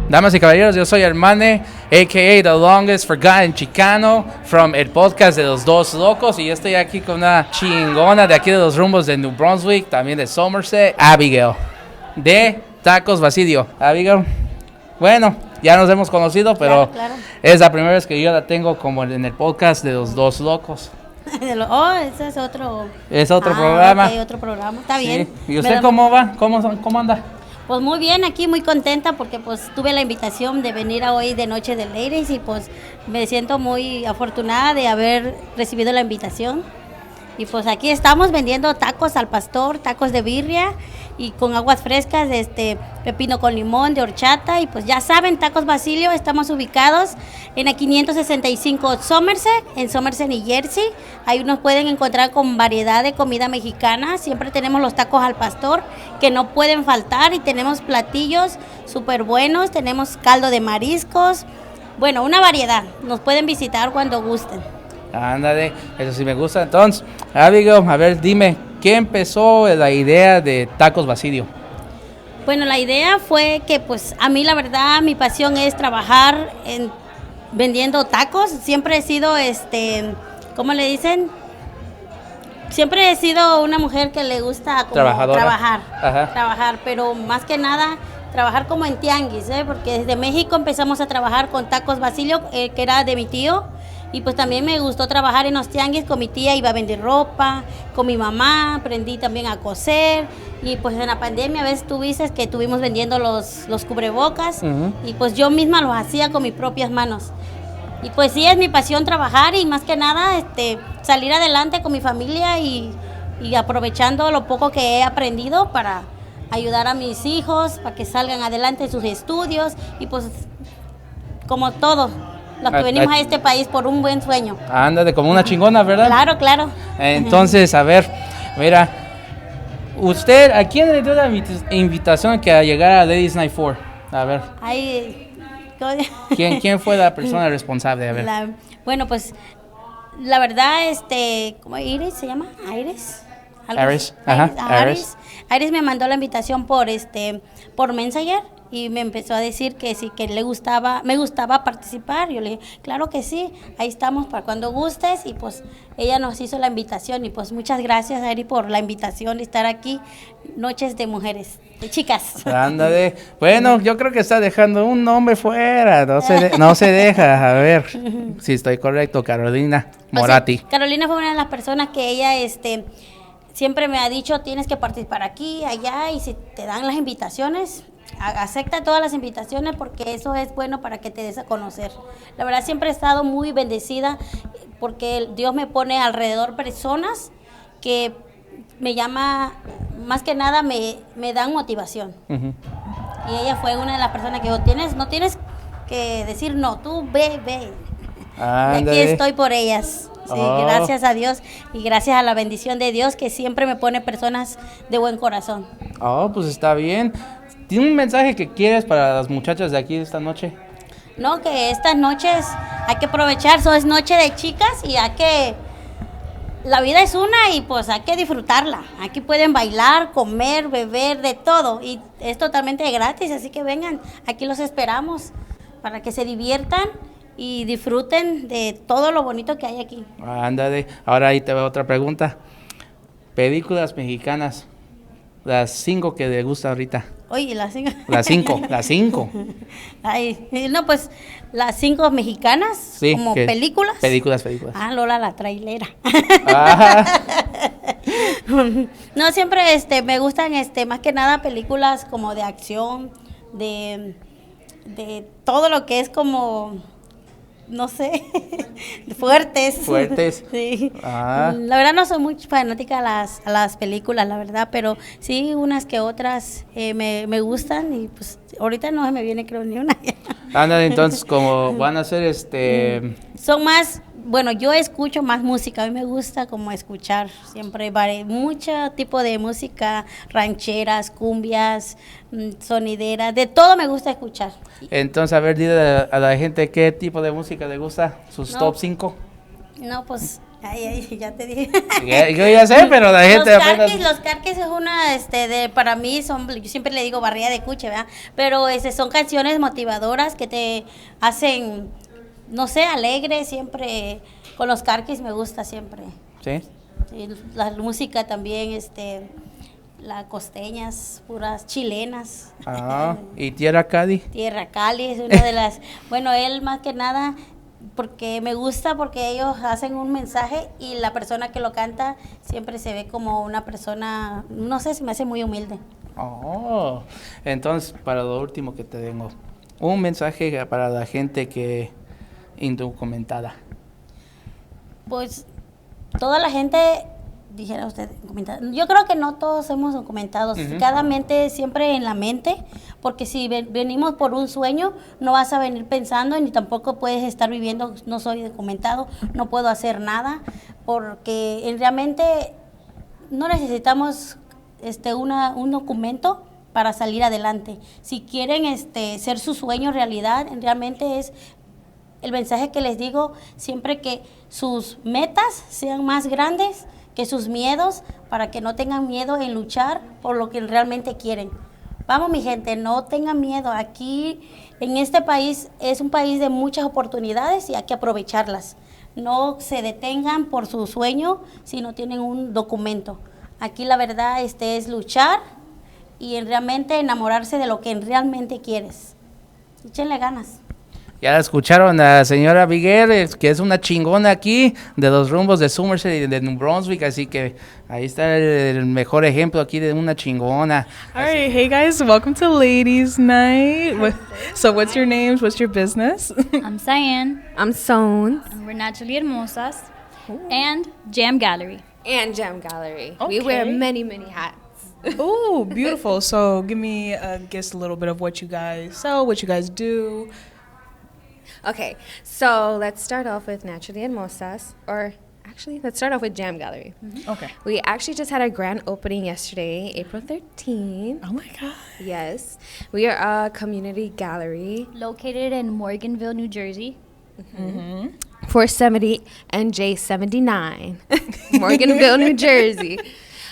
Damas y caballeros, yo soy Emmanuel, a.k.a. The Longest Forgotten Chicano, from el podcast de los dos locos, y estoy aquí con una chingona de aquí de los rumbos de New Brunswick, también de Somerset, Abigail, de Tacos Basilio. Abigail, bueno, ya nos hemos conocido, pero claro. Es la primera vez que yo la tengo como en el podcast de los dos locos. Ese es otro. Es otro programa. Okay, otro programa, está bien. ¿Y usted cómo va? ¿Cómo anda? Pues muy bien, aquí muy contenta porque pues tuve la invitación de venir a hoy de Noche de Ladies y pues me siento muy afortunada de haber recibido la invitación. Y pues aquí estamos vendiendo tacos al pastor, tacos de birria y con aguas frescas, pepino con limón, de horchata. Y pues ya saben, Tacos Basilio, estamos ubicados en el 565 Somerset, en Somerset, New Jersey. Ahí nos pueden encontrar con variedad de comida mexicana. Siempre tenemos los tacos al pastor que no pueden faltar y tenemos platillos súper buenos. Tenemos caldo de mariscos, bueno, una variedad. Nos pueden visitar cuando gusten. Ándale, eso sí me gusta. Entonces, Abigail, a ver, dime, ¿qué empezó la idea de Tacos Basilio? Bueno, la idea fue que pues a mí la verdad mi pasión es trabajar vendiendo tacos. Siempre he sido, ¿cómo le dicen? Siempre he sido una mujer que le gusta como trabajar, pero más que nada trabajar como en tianguis, porque desde México empezamos a trabajar con Tacos Basilio, que era de mi tío. Y pues también me gustó trabajar en los tianguis con mi tía, iba a vender ropa, con mi mamá, aprendí también a coser. Y pues en la pandemia, a veces tú viste que estuvimos vendiendo los cubrebocas, y pues yo misma los hacía con mis propias manos. Y pues sí, es mi pasión trabajar y más que nada salir adelante con mi familia y aprovechando lo poco que he aprendido para ayudar a mis hijos, para que salgan adelante en sus estudios y pues como todo. Los que venimos a este país por un buen sueño. Ándale, como una chingona, ¿verdad? Claro. Entonces, a ver, mira, usted, ¿a quién le dio la invitación que a llegar a Ladies Night 4? A ver. ¿Quién fue la persona responsable? A ver. Bueno, pues, la verdad, ¿cómo Iris se llama? ¿Aris? Aris, Aris me mandó la invitación por Messenger. Y me empezó a decir que sí, que me gustaba participar. Yo le dije, claro que sí, ahí estamos para cuando gustes. Y pues ella nos hizo la invitación. Y pues muchas gracias, Ari, por la invitación de estar aquí. Noches de mujeres, de chicas. Ándale. Bueno, yo creo que está dejando un nombre fuera. No se deja. A ver si estoy correcto. Carolina Moratti. O sea, Carolina fue una de las personas que ella siempre me ha dicho, tienes que participar aquí, allá. Y si te dan las invitaciones, acepta todas las invitaciones porque eso es bueno para que te des a conocer. La verdad siempre he estado muy bendecida porque Dios me pone alrededor personas que me llama, más que nada me dan motivación. Y ella fue una de las personas que dijo, no tienes que decir no, tú ve. Y aquí estoy por ellas. Sí, gracias a Dios y gracias a la bendición de Dios que siempre me pone personas de buen corazón. Pues está bien. ¿Tiene un mensaje que quieres para las muchachas de aquí esta noche? No, que estas noches hay que aprovechar, es noche de chicas y la vida es una y pues hay que disfrutarla. Aquí pueden bailar, comer, beber, de todo y es totalmente gratis, así que vengan, aquí los esperamos para que se diviertan y disfruten de todo lo bonito que hay aquí. Ándale, ahora ahí te veo otra pregunta. Películas mexicanas, las 5 que le gustan ahorita. Oye, las 5. Las 5. Ay, no, pues las 5 mexicanas, sí, como películas. Películas. Lola la trailera. No, siempre me gustan más que nada películas como de acción, de todo lo que es como, no sé, fuertes. Sí. La verdad no soy muy fanática a las películas, la verdad, pero sí unas que otras me gustan y pues ahorita no se me viene creo ni una. Ándale, entonces como van a ser son más, bueno, yo escucho más música, a mí me gusta como escuchar siempre mucho tipo de música, rancheras, cumbias, sonideras, de todo me gusta escuchar. Entonces, a ver, dile a la gente qué tipo de música le gusta, sus top 5. No, pues Ay, ya te dije. Yo ya sé, pero la gente apenas... Los carques es una, para mí son, yo siempre le digo barriga de cuche, ¿verdad? Pero son canciones motivadoras que te hacen, no sé, alegre siempre. Con los carques me gusta siempre. Sí. Y la música también, las costeñas, puras chilenas. ¿Y Tierra Cali? Tierra Cali es una de las, bueno, él más que nada, porque me gusta, porque ellos hacen un mensaje y la persona que lo canta siempre se ve como una persona, no sé, se me hace muy humilde. Entonces, para lo último que te tengo, un mensaje para la gente que indocumentada. Pues toda la gente, dijera usted, yo creo que no todos somos documentados, cada mente siempre en la mente, porque si venimos por un sueño, no vas a venir pensando, ni tampoco puedes estar viviendo, no soy documentado, no puedo hacer nada, porque realmente no necesitamos un documento para salir adelante. Si quieren ser su sueño realidad, realmente es el mensaje que les digo, siempre que sus metas sean más grandes que sus miedos, para que no tengan miedo en luchar por lo que realmente quieren. Vamos, mi gente, no tengan miedo. Aquí, en este país, es un país de muchas oportunidades y hay que aprovecharlas. No se detengan por su sueño si no tienen un documento. Aquí la verdad es luchar y realmente enamorarse de lo que realmente quieres. Échenle ganas. Ya la escucharon a la señora Abigail, que es una chingona aquí de los rumbos de Somerset y de New Brunswick, así que ahí está el mejor ejemplo aquí de una chingona. All right, hey guys, welcome to Ladies Night. So what's your names? What's your business? I'm Cyan. I'm Sonz. And we're naturally Hermosas. And Jam Gallery. And Jam Gallery. Okay. We wear many, many hats. Oh, beautiful. So give me, guess a little bit of what you guys sell, what you guys do. Okay, so let's start off with Naturally Hermosas, or actually, let's start off with Jam Gallery. Okay. We actually just had our grand opening yesterday, April 13th. Oh my God. Yes. We are a community gallery. Located in Morganville, New Jersey. 470 and J79, Morganville, New Jersey.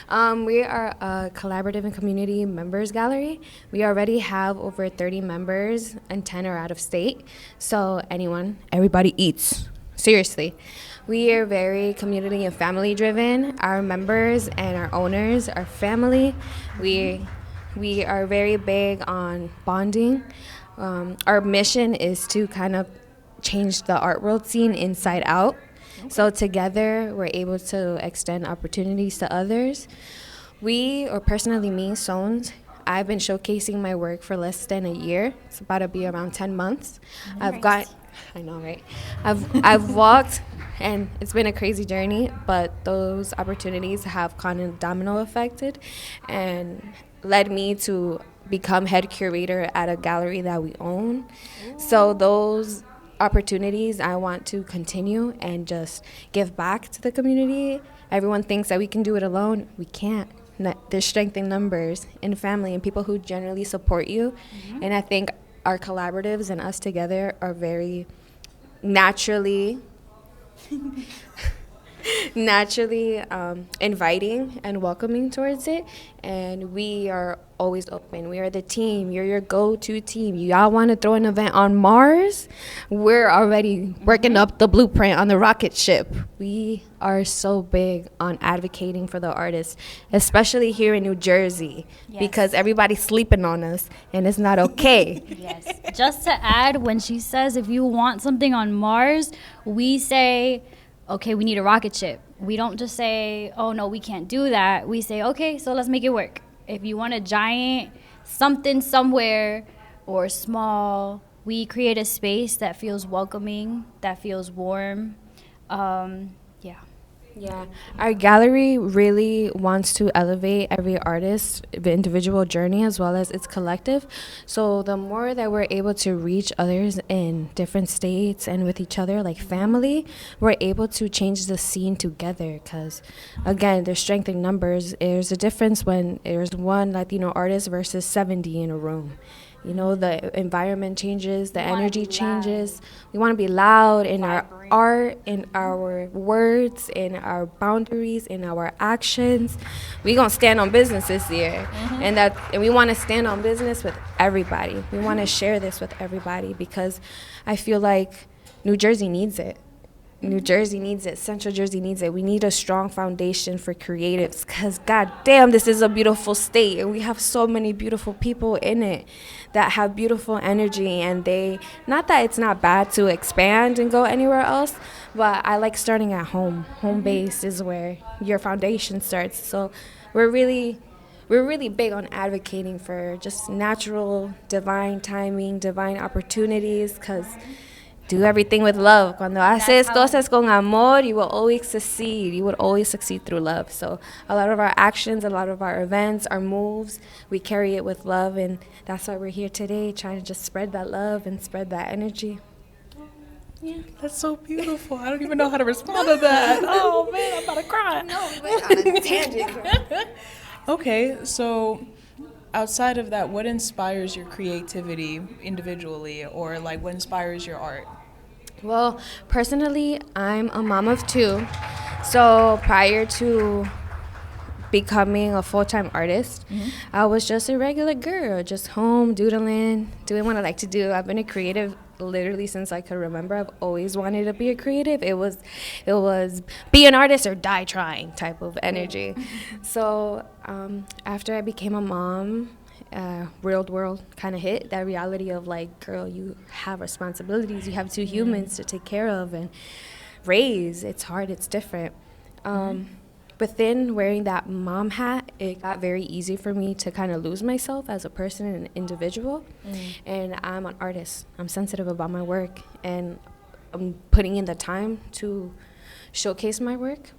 We are a collaborative and community members gallery. We already have over 30 members and 10 are out of state. So everybody eats. Seriously. We are very community and family driven. Our members and our owners are family. We are very big on bonding. Our mission is to kind of change the art world scene inside out. So together, we're able to extend opportunities to others. Or personally me, Sonz, I've been showcasing my work for less than a year. It's about to be around 10 months. Nice. I know, right? I've walked, and it's been a crazy journey, but those opportunities have kind of domino affected and led me to become head curator at a gallery that we own. So those opportunities I want to continue and just give back to the community. Everyone thinks that we can do it alone. We can't. There's strength in numbers, in family, and people who generally support you. And I think our collaboratives and us together are very naturally inviting and welcoming towards it, and we are always open. We are the team. You're your go-to team. Y'all want to throw an event on Mars? We're already working up the blueprint on the rocket ship. We are so big on advocating for the artists, especially here in New Jersey, because everybody's sleeping on us, and it's not okay. Yes. Just to add, when she says if you want something on Mars, we say, okay, we need a rocket ship. We don't just say, oh, no, we can't do that. We say, okay, so let's make it work. If you want a giant something somewhere or small, we create a space that feels welcoming, that feels warm. Yeah, our gallery really wants to elevate every artist's individual journey as well as its collective. So the more that we're able to reach others in different states and with each other like family, we're able to change the scene together. Because again, there's strength in numbers. There's a difference when there's one Latino artist versus 70 in a room. You know, the environment changes, the energy changes. We want to be loud in our art, in our words, in our boundaries, in our actions. We're going to stand on business this year. And we want to stand on business with everybody. We want to share this with everybody because I feel like New Jersey needs it. New Jersey needs it. Central Jersey needs it. We need a strong foundation for creatives because, god damn, this is a beautiful state. And we have so many beautiful people in it that have beautiful energy. And not that it's not bad to expand and go anywhere else, but I like starting at home. Home base is where your foundation starts. So we're really big on advocating for just natural, divine timing, divine opportunities because do everything with love. Cuando haces cosas con amor, you will always succeed. You would always succeed through love. So a lot of our actions, a lot of our events, our moves, we carry it with love. And that's why we're here today, trying to just spread that love and spread that energy. Yeah, that's so beautiful. I don't even know how to respond to that. Oh, man, I'm about to cry. No, we went on a tangent. Okay, so outside of that, what inspires your creativity individually, or like what inspires your art? Well, personally, I'm a mom of 2. So prior to becoming a full-time artist, I was just a regular girl, just home doodling, doing what I like to do. I've been a creative literally since I could remember. I've always wanted to be a creative. It was be an artist or die trying type of energy. So after I became a mom, real world kind of hit, that reality of like, girl, you have responsibilities, you have 2 humans to take care of and raise. It's hard, it's different. But then wearing that mom hat, it got very easy for me to kind of lose myself as a person and an individual. And I'm an artist. I'm sensitive about my work, and I'm putting in the time to showcase my work.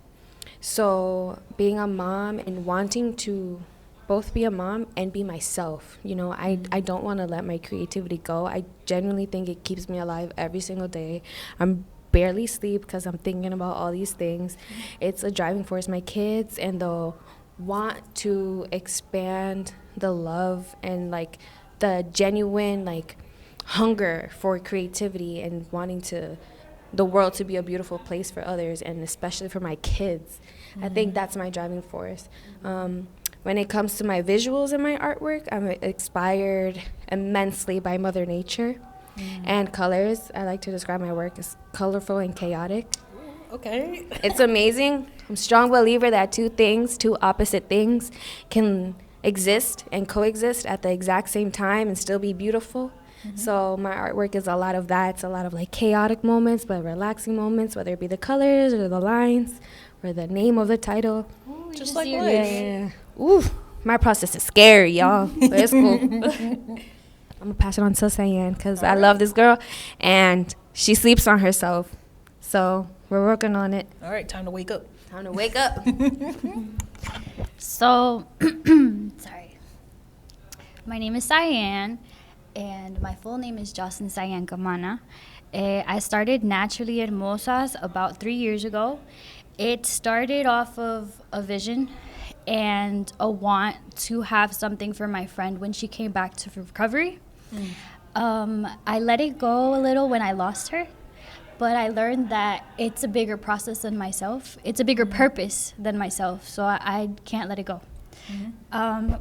So being a mom and wanting to both be a mom and be myself, you know, I don't want to let my creativity go. I genuinely think it keeps me alive every single day. I'm barely sleep because I'm thinking about all these things. It's a driving force. My kids and the want to expand the love and like the genuine like hunger for creativity and wanting the world to be a beautiful place for others, and especially for my kids. I think that's my driving force. When it comes to my visuals and my artwork, I'm inspired immensely by Mother Nature. And colors. I like to describe my work as colorful and chaotic. Okay. It's amazing. I'm a strong believer that 2 opposite things, can exist and coexist at the exact same time and still be beautiful. So my artwork is a lot of that. It's a lot of like chaotic moments, but relaxing moments, whether it be the colors or the lines or the name of the title. Ooh, just like life. Yeah. Ooh, my process is scary, y'all. But it's cool. I'm going to pass it on to Cyan because I love this girl, and she sleeps on herself. So we're working on it. All right, time to wake up. Time to wake up. So, sorry. My name is Cyan, and my full name is Jocelyn Cyan Camana. I started Naturally Hermosas about 3 years ago. It started off of a vision and a want to have something for my friend when she came back to recovery. I let it go a little when I lost her, but I learned that it's a bigger process than myself. It's a bigger purpose than myself, so I can't let it go.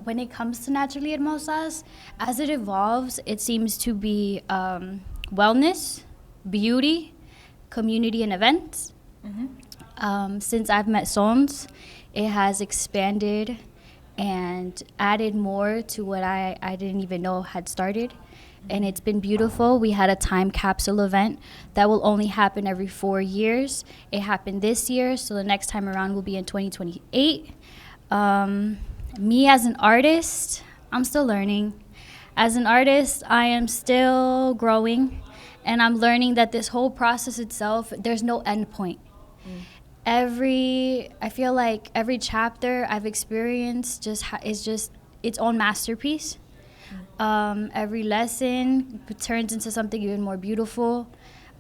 When it comes to Naturally Hermosas, as it evolves, it seems to be wellness, beauty, community, and events. Since I've met Sonz, it has expanded and added more to what I didn't even know had started. And it's been beautiful. We had a time capsule event that will only happen every 4 years. It happened this year, so the next time around will be in 2028. Me as an artist, I'm still learning. As an artist, I am still growing, and I'm learning that this whole process itself, there's no end point. I feel like every chapter I've experienced is just its own masterpiece. Every lesson turns into something even more beautiful.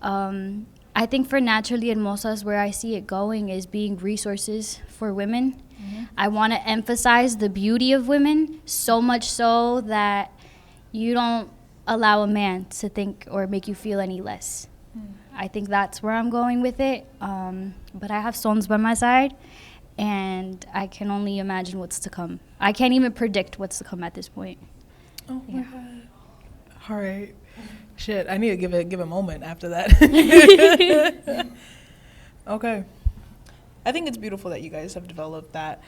I think for Naturally Hermosas, where I see it going is being resources for women. I want to emphasize the beauty of women, so much so that you don't allow a man to think or make you feel any less. I think that's where I'm going with it. But I have Sonz by my side, and I can only imagine what's to come. I can't even predict what's to come at this point. Oh my God. All right. Shit, I need to give a moment after that. Okay. I think it's beautiful that you guys have developed that.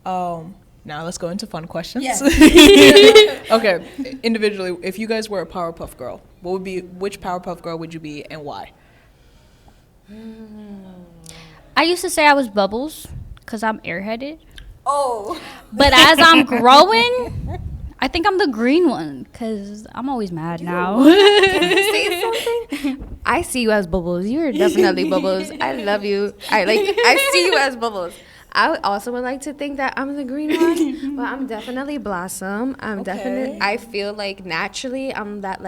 Now let's go into fun questions. Yes. Okay. Individually, if you guys were a Powerpuff Girl, which Powerpuff Girl would you be and why? I used to say I was Bubbles because I'm airheaded. Oh. But as I'm growing, I think I'm the green one because I'm always mad now. Can I say something? I see you as Bubbles. You're definitely Bubbles. I love you. I see you as Bubbles. I also would like to think that I'm the green one, but I'm definitely Blossom. I feel like naturally I'm that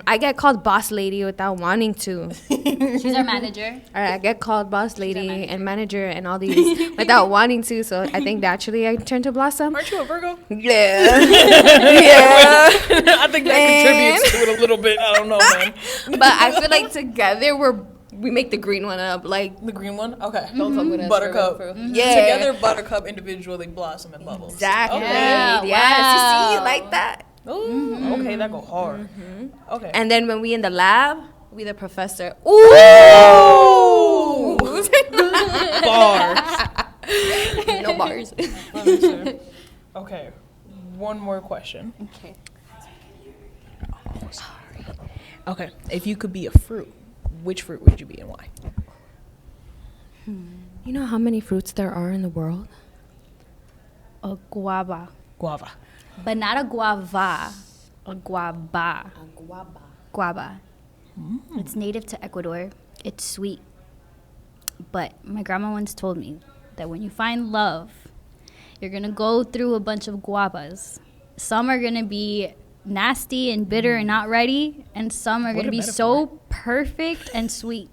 I get called boss lady without wanting to. She's our manager. All right, I get called boss lady and manager and all these without wanting to. So I think naturally I turn to Blossom. Aren't you a Virgo? Yeah. I think that contributes to it a little bit. I don't know, man. But I feel like together we make the green one up. Like the green one? Okay. Don't fuck with us. Buttercup. Yeah. Together, Buttercup, individually, Blossom, and Bubbles. Exactly. Okay. Yeah, yes. You see, like that. Ooh, okay, that go hard. Okay. And then when we in the lab, we the professor. Ooh! Bars. No bars. Okay. One more question. Okay. Oh, sorry. Okay. If you could be a fruit, which fruit would you be and why? You know how many fruits there are in the world? A guava. Guava. But not a guava. A guava. Guava. It's native to Ecuador. It's sweet. But my grandma once told me that when you find love, you're going to go through a bunch of guavas. Some are going to be nasty and bitter and not ready, and some are going to be so perfect and sweet.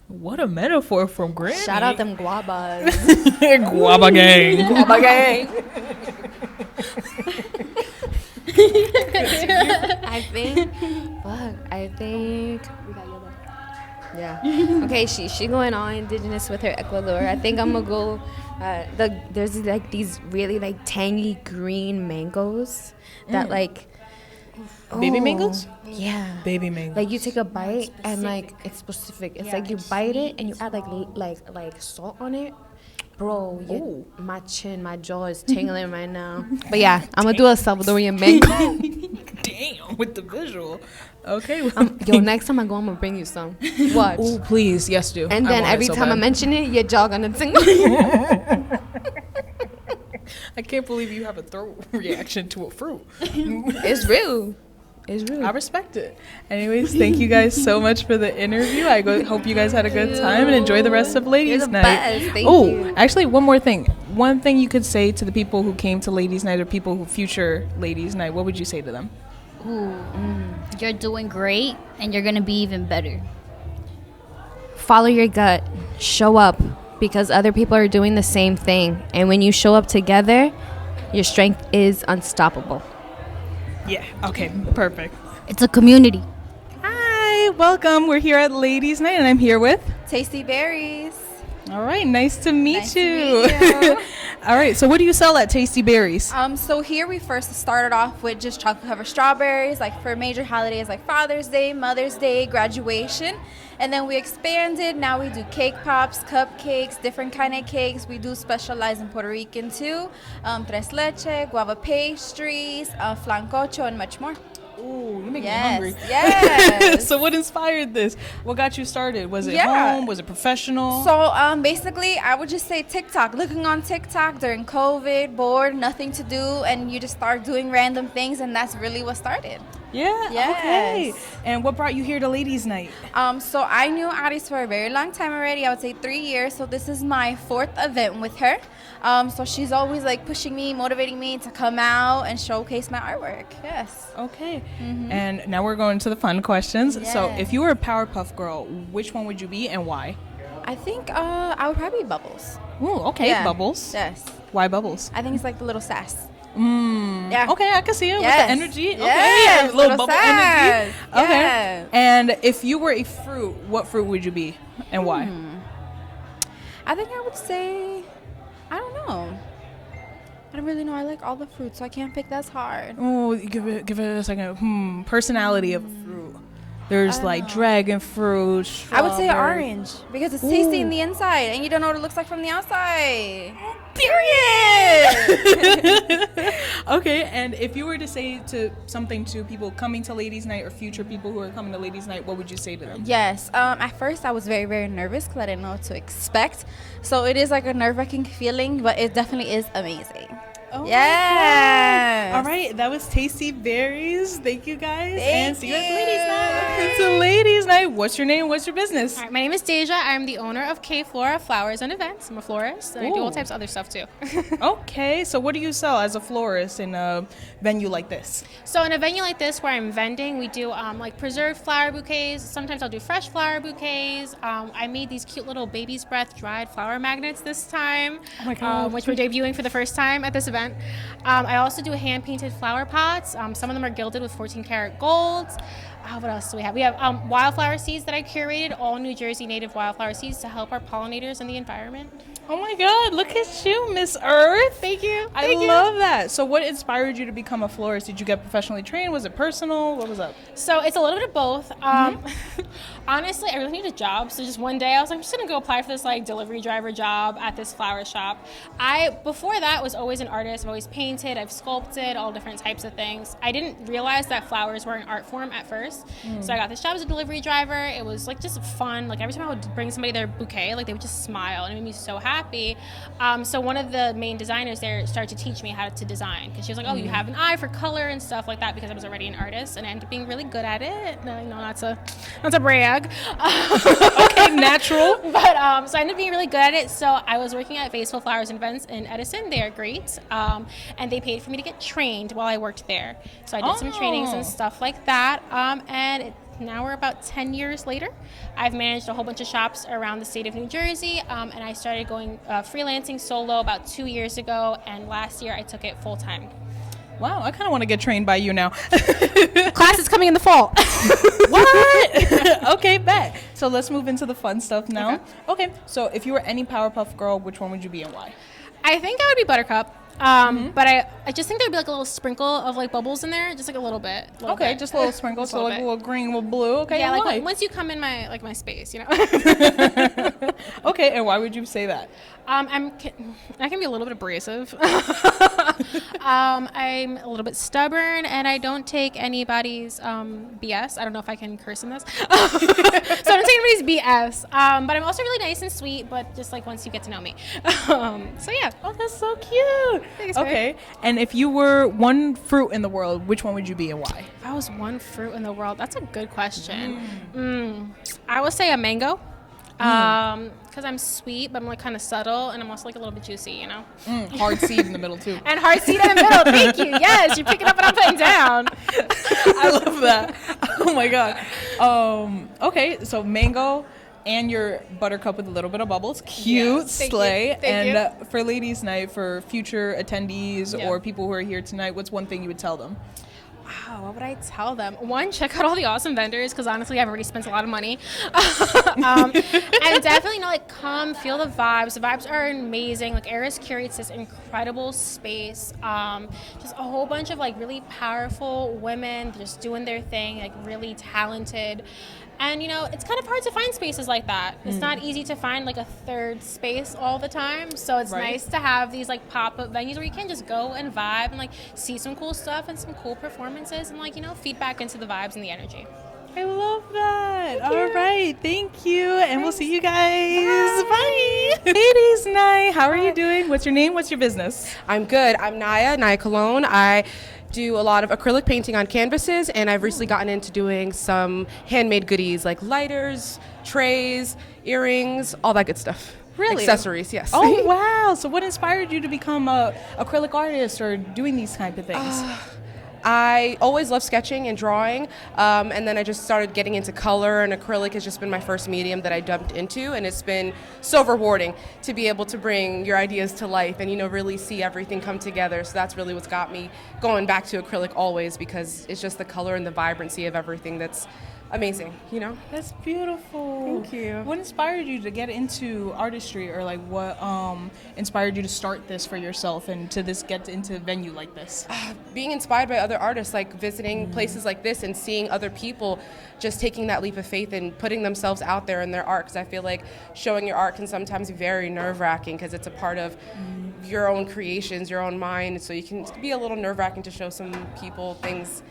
What a metaphor from Granny. Shout out them guavas. Guava gang. Guava gang. I think we got yellow. Yeah. Okay, she going all indigenous with her Ecuador. I think I'm gonna go. There's these really tangy green mangoes that Baby mangoes? Yeah. Baby mangoes. Like you take a bite and it's specific. It's like you bite it and you add like salt on it. Bro, my chin, my jaw is tingling right now. But yeah, I'm gonna do a Salvadorian mango. Damn, with the visual. Okay. Next time I go, I'm gonna bring you some. Watch. Oh, please, yes, do. And then every time I mention it, your jaw gonna tingle. I can't believe you have a throat reaction to a fruit. It's real. It's real. I respect it. Anyways, thank you guys so much for the interview. I hope you guys had a good time and enjoy the rest of Ladies' Night. Best. Thank you. Actually, one more thing. One thing you could say to the people who came to Ladies' Night or people who future Ladies' Night, what would you say to them? You're doing great, and you're going to be even better. Follow your gut. Show up, because other people are doing the same thing. And when you show up together, your strength is unstoppable. Yeah, okay, perfect. It's a community. Hi, welcome. We're here at Ladies' Night, and I'm here with Tasty Berries. All right, nice to meet you. You. All right, so what do you sell at Tasty Berries? So here we first started off with just chocolate covered strawberries, like for major holidays like Father's Day, Mother's Day, graduation. And then we expanded. Now we do cake pops, cupcakes, different kind of cakes. We do specialize in Puerto Rican too. Tres leche, guava pastries, flancocho, and much more. Ooh, you make me hungry. Yes. So what inspired this? What got you started? Was it home? Was it professional? So basically, I would just say TikTok. Looking on TikTok during COVID, bored, nothing to do, and you just start doing random things, and that's really what started. Yeah. Yes. Okay. And what brought you here to Ladies' Night? So I knew Aris for a very long time already. I would say 3 years. So this is my 4th event with her. So she's always like pushing me, motivating me to come out and showcase my artwork. Yes. Okay. And now we're going to the fun questions. Yes. So if you were a Powerpuff Girl, which one would you be and why? I think I would probably be Bubbles. Ooh, okay. Yeah. Bubbles. Yes. Why Bubbles? I think it's like the little sass. Yeah. Okay, I can see it with Yes. the energy. Okay, Yes, a little bubble sass. energy. Okay. Yes. And if you were a fruit, what fruit would you be and why? I think I would say, I don't know. I don't really know. I like all the fruits, so I can't pick. That's hard. Oh, give it a second. Personality of a fruit. There's like dragon fruit. I would say strawberry. orange because it's tasty in the inside and you don't know what it looks like from the outside. Period. Okay, and if you were to say something to people coming to Ladies' Night or future people who are coming to Ladies' Night, what would you say to them? Yes. At first, I was very, very nervous because I didn't know what to expect. So it is like a nerve-wracking feeling, but it definitely is amazing. Oh, yes. All right, that was Tasty Berries. Thank you guys. And see you at you. Ladies' Night. Welcome to Ladies' Night. What's your name? What's your business? All right, my name is Deja. I'm the owner of Kaeflora Flowers and Events. I'm a florist, and I do all types of other stuff too. Okay, so what do you sell as a florist in a venue like this? So in a venue like this where I'm vending, we do like preserved flower bouquets. Sometimes I'll do fresh flower bouquets. I made these cute little baby's breath dried flower magnets this time, which we're debuting for the first time at this event. I also do hand-painted flower pots. Some of them are gilded with 14-karat gold. What else do we have? We have wildflower seeds that I curated, all New Jersey native wildflower seeds to help our pollinators and the environment. Oh my God, look at you, Miss Earth. Thank you. I love that. So what inspired you to become a florist? Did you get professionally trained? Was it personal? What was up? So it's a little bit of both. Honestly, I really need a job. So just one day I was like, I'm just gonna go apply for this like delivery driver job at this flower shop. Before that was always an artist. I've always painted, I've sculpted, all different types of things. I didn't realize that flowers were an art form at first. So I got this job as a delivery driver. It was like just fun. Like every time I would bring somebody their bouquet, like they would just smile and it made me so happy. So one of the main designers there started to teach me how to design because she was like, oh, you have an eye for color and stuff like that because I was already an artist and I ended up being really good at it. No, not to brag. Okay, natural. But so I ended up being really good at it. So I was working at Faceful Flowers and Events in Edison. They are great. And they paid for me to get trained while I worked there. So I did some trainings and stuff like that. Now we're about 10 years later. I've managed a whole bunch of shops around the state of New Jersey, and I started going freelancing solo about 2 years ago, and last year I took it full time. Wow, I kind of want to get trained by you now. Class is coming in the fall. What? Okay, bet. So let's move into the fun stuff now. Okay, so if you were any Powerpuff Girl, which one would you be and why? I think I would be Buttercup. But I just think there'd be like a little sprinkle of like bubbles in there, just like a little bit. Okay, just a little sprinkle, so like a little green, a little blue. Okay, yeah, and like why? once you come in my space, you know. Okay, and why would you say that? I can be a little bit abrasive. I'm a little bit stubborn, and I don't take anybody's BS. I don't know if I can curse in this. So I don't take anybody's BS. But I'm also really nice and sweet, but just like once you get to know me. So yeah. Oh, that's so cute. Thanks, Okay, and if you were one fruit in the world, which one would you be and why? If I was one fruit in the world, that's a good question. I would say a mango. Because I'm sweet, but I'm like kind of subtle, and I'm also like a little bit juicy, you know? Hard seed in the middle, too. And hard seed in the middle, thank you. Yes, you're picking up what I'm putting down. I love that. Oh, my God. Okay, so mango and your Buttercup with a little bit of bubbles. Cute, Yes, thank slay. you. Thank And for Ladies' Night, for future attendees or people who are here tonight, what's one thing you would tell them? Wow, what would I tell them? One, check out all the awesome vendors, because honestly, I've already spent a lot of money. And definitely, come feel the vibes. The vibes are amazing. Like, Aris curates this incredible space. Just a whole bunch of, really powerful women just doing their thing, really talented. And, it's kind of hard to find spaces like that. It's not easy to find, a third space all the time. So it's nice to have these, pop-up venues where you can just go and vibe and, see some cool stuff and some cool performances and, feed back into the vibes and the energy. I love that. All right. Thank you. And we'll see you guys. Bye. Ladies' Night. How are you doing? What's your name? What's your business? I'm good. I'm Naja Cologne. I do a lot of acrylic painting on canvases, and I've recently gotten into doing some handmade goodies like lighters, trays, earrings, all that good stuff. Really? Accessories, yes. Oh, wow. So what inspired you to become a acrylic artist or doing these type of things? I always loved sketching and drawing, and then I just started getting into color, and acrylic has just been my first medium that I jumped into, and it's been so rewarding to be able to bring your ideas to life and, really see everything come together. So that's really what's got me going back to acrylic always, because it's just the color and the vibrancy of everything that's amazing, That's beautiful. Thank you. What inspired you to get into artistry, or like what inspired you to start this for yourself and to get into a venue like this? Being inspired by other artists, like visiting places like this and seeing other people just taking that leap of faith and putting themselves out there in their art, because I feel like showing your art can sometimes be very nerve-wracking because it's a part of your own creations, your own mind, so it can be a little nerve-wracking to show some people things.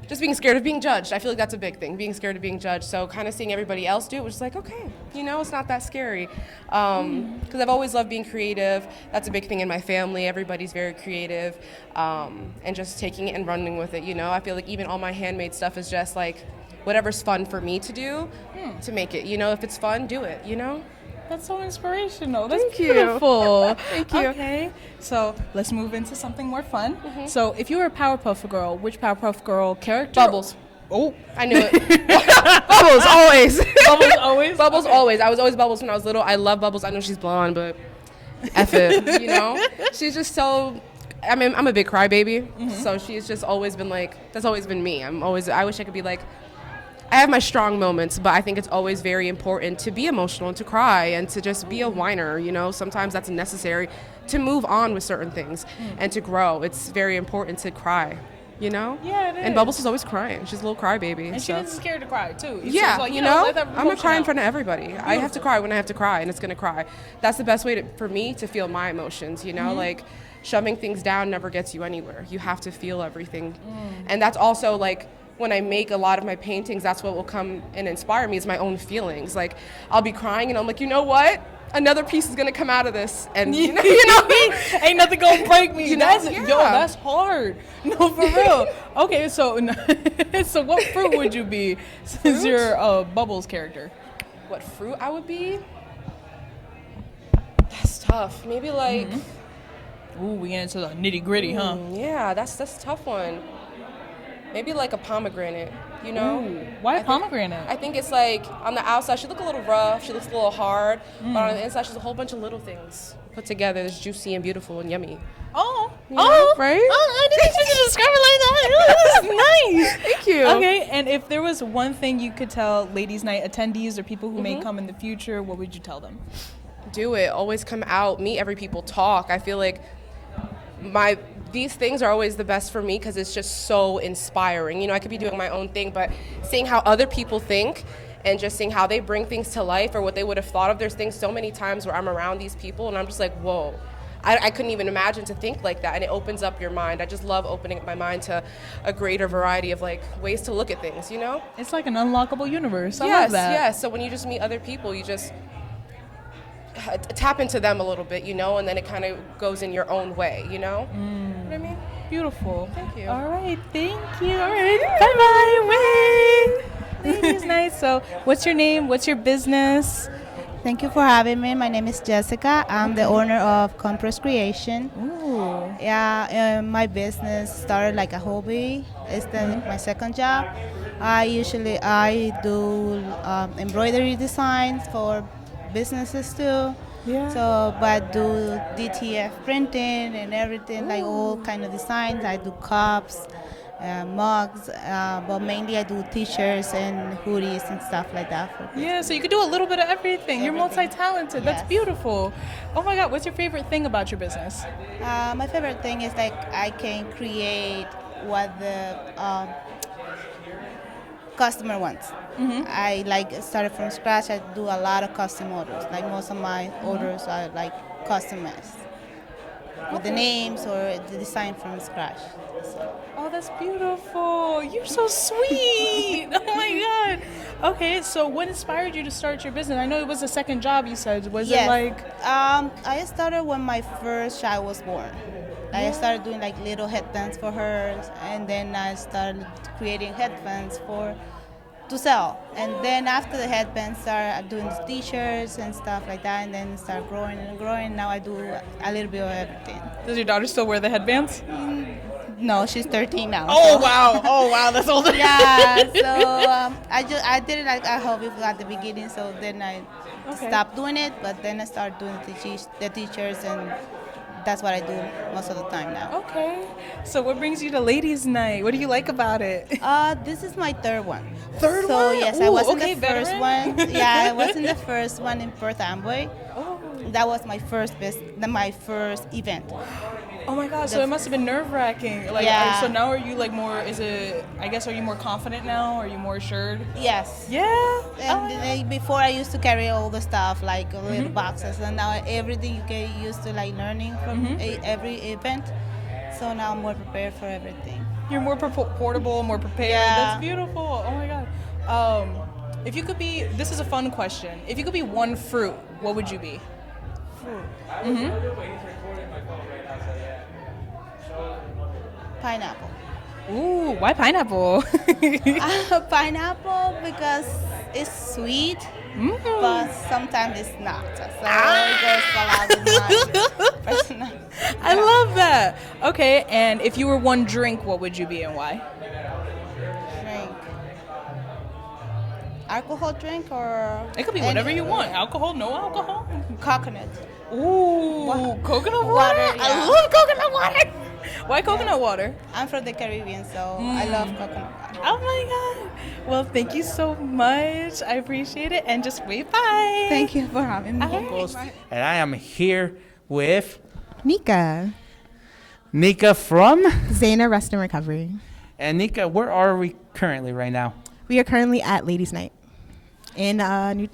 Just being scared of being judged. I feel like that's a big thing, being scared of being judged. So kind of seeing everybody else do it was just like, okay, it's not that scary. Because I've always loved being creative. That's a big thing in my family. Everybody's very creative. And just taking it and running with it, I feel like even all my handmade stuff is just like whatever's fun for me to do, to make it. If it's fun, do it, That's so inspirational. That's Thank you. beautiful. Thank you. Okay, so let's move into something more fun. So if you were a Powerpuff Girl, which Powerpuff Girl character? Bubbles. Oh, I knew it. Bubbles, always. Bubbles always? Bubbles, always. I was always Bubbles when I was little. I love Bubbles. I know she's blonde, but F it, She's just so... I'm a big crybaby, so she's just always been like... That's always been me. I wish I could be like... I have my strong moments, but I think it's always very important to be emotional and to cry and to just be a whiner, Sometimes that's necessary to move on with certain things and to grow. It's very important to cry, Yeah, it is. And Bubbles is always crying. She's a little crybaby. And she isn't scared to cry, too. It's Yeah, just like, let that I'm going to cry in front of everybody. I have to cry when I have to cry, and it's going to cry. That's the best way for me to feel my emotions, Like, shoving things down never gets you anywhere. You have to feel everything. And that's also, like... When I make a lot of my paintings, that's what will come and inspire me is my own feelings. Like, I'll be crying and I'm like, you know what? Another piece is gonna come out of this, and ain't nothing gonna break me. That's yeah. hard. No, for real. Okay, so so what fruit would you be since you're a Bubbles character? What fruit I would be? That's tough. Maybe like. Ooh, we get into the nitty gritty, huh? Yeah, that's a tough one. Maybe like a pomegranate, Ooh, why a pomegranate? I think it's like on the outside she looks a little rough, she looks a little hard, but on the inside she's a whole bunch of little things put together that's juicy and beautiful and yummy. Oh, right? Oh, I didn't expect you to describe it like that. Oh, this is nice. Thank you. Okay, and if there was one thing you could tell ladies' night attendees or people who may come in the future, what would you tell them? Do it. Always come out, meet every people, talk. I feel like these things are always the best for me because it's just so inspiring. I could be doing my own thing, but seeing how other people think and just seeing how they bring things to life or what they would have thought of. There's things so many times where I'm around these people and I'm just like, whoa. I couldn't even imagine to think like that, and it opens up your mind. I just love opening up my mind to a greater variety of like ways to look at things, It's like an unlockable universe. I yes, love that. Yes. So when you just meet other people, you just tap into them a little bit, and then it kind of goes in your own way, You know what I mean? Beautiful. Thank you. All right, thank you. All right, bye-bye. Thank you, nice. So what's your name? What's your business? Thank you for having me. My name is Jessica. I'm the owner of Compres Creation. Ooh. Yeah, my business started like a hobby. It's my second job. I do embroidery designs for businesses too. Yeah. So, but do DTF printing and everything, like all kind of designs. I do cups, mugs, but mainly I do t-shirts and hoodies and stuff like that. Yeah, so you can do a little bit of everything. You're multi-talented. That's Yes. beautiful. Oh my God, what's your favorite thing about your business? My favorite thing is like I can create what the customer wants. I started from scratch. I do a lot of custom orders. Like most of my orders are like customized with the names or the design from scratch. So. Oh, that's beautiful. You're so sweet. Oh my God. Okay, so what inspired you to start your business? I know it was a second job you said. Was Yes. it like... I started when my first child was born. I started doing like little headbands for her, and then I started creating headbands to sell. And then after the headbands, started doing the t-shirts and stuff like that, and then start growing and growing. Now I do a little bit of everything. Does your daughter still wear the headbands? No, she's 13 now. Oh, so. wow. Oh, wow. That's older. Yeah, so I did it like a hobby at the beginning, so then I stopped doing it, but then I started doing the teachers, and that's what I do most of the time now. Okay. So what brings you to Ladies' Night? What do you like about it? This is my third one. Third so, one? Yes, Ooh, I was okay, in the first veteran. one. Yeah, I was in the first one in Perth Amboy. Oh. That was my first event. Oh my God! So it must have been nerve-wracking. Like, yeah. So now are you like more? Are you more confident now? Are you more assured? Yes. Yeah. And before I used to carry all the stuff like little boxes, and now everything you get used to like learning from every event. So now I'm more prepared for everything. You're more portable, more prepared. Yeah. That's beautiful. Oh my God. If you could be, this is a fun question. If you could be one fruit, what would you be? Fruit. Pineapple. Ooh, why pineapple? Pineapple because it's sweet, but sometimes it's not. So it goes a lot with my personality. I love that. Okay, and if you were one drink, what would you be and why? Drink. Alcohol drink or? It could be whatever you want. Alcohol, no alcohol? Coconut. Ooh, coconut water? Water, yeah. I love coconut water. Why coconut water? I'm from the Caribbean, so I love coconut water. Oh my God. Well, thank you so much. I appreciate it. And just wave bye. Thank you for having me. And I am here with Nneka. Nneka from Zena Rest and Recovery. And Nneka, where are we currently right now? We are currently at Ladies' Night in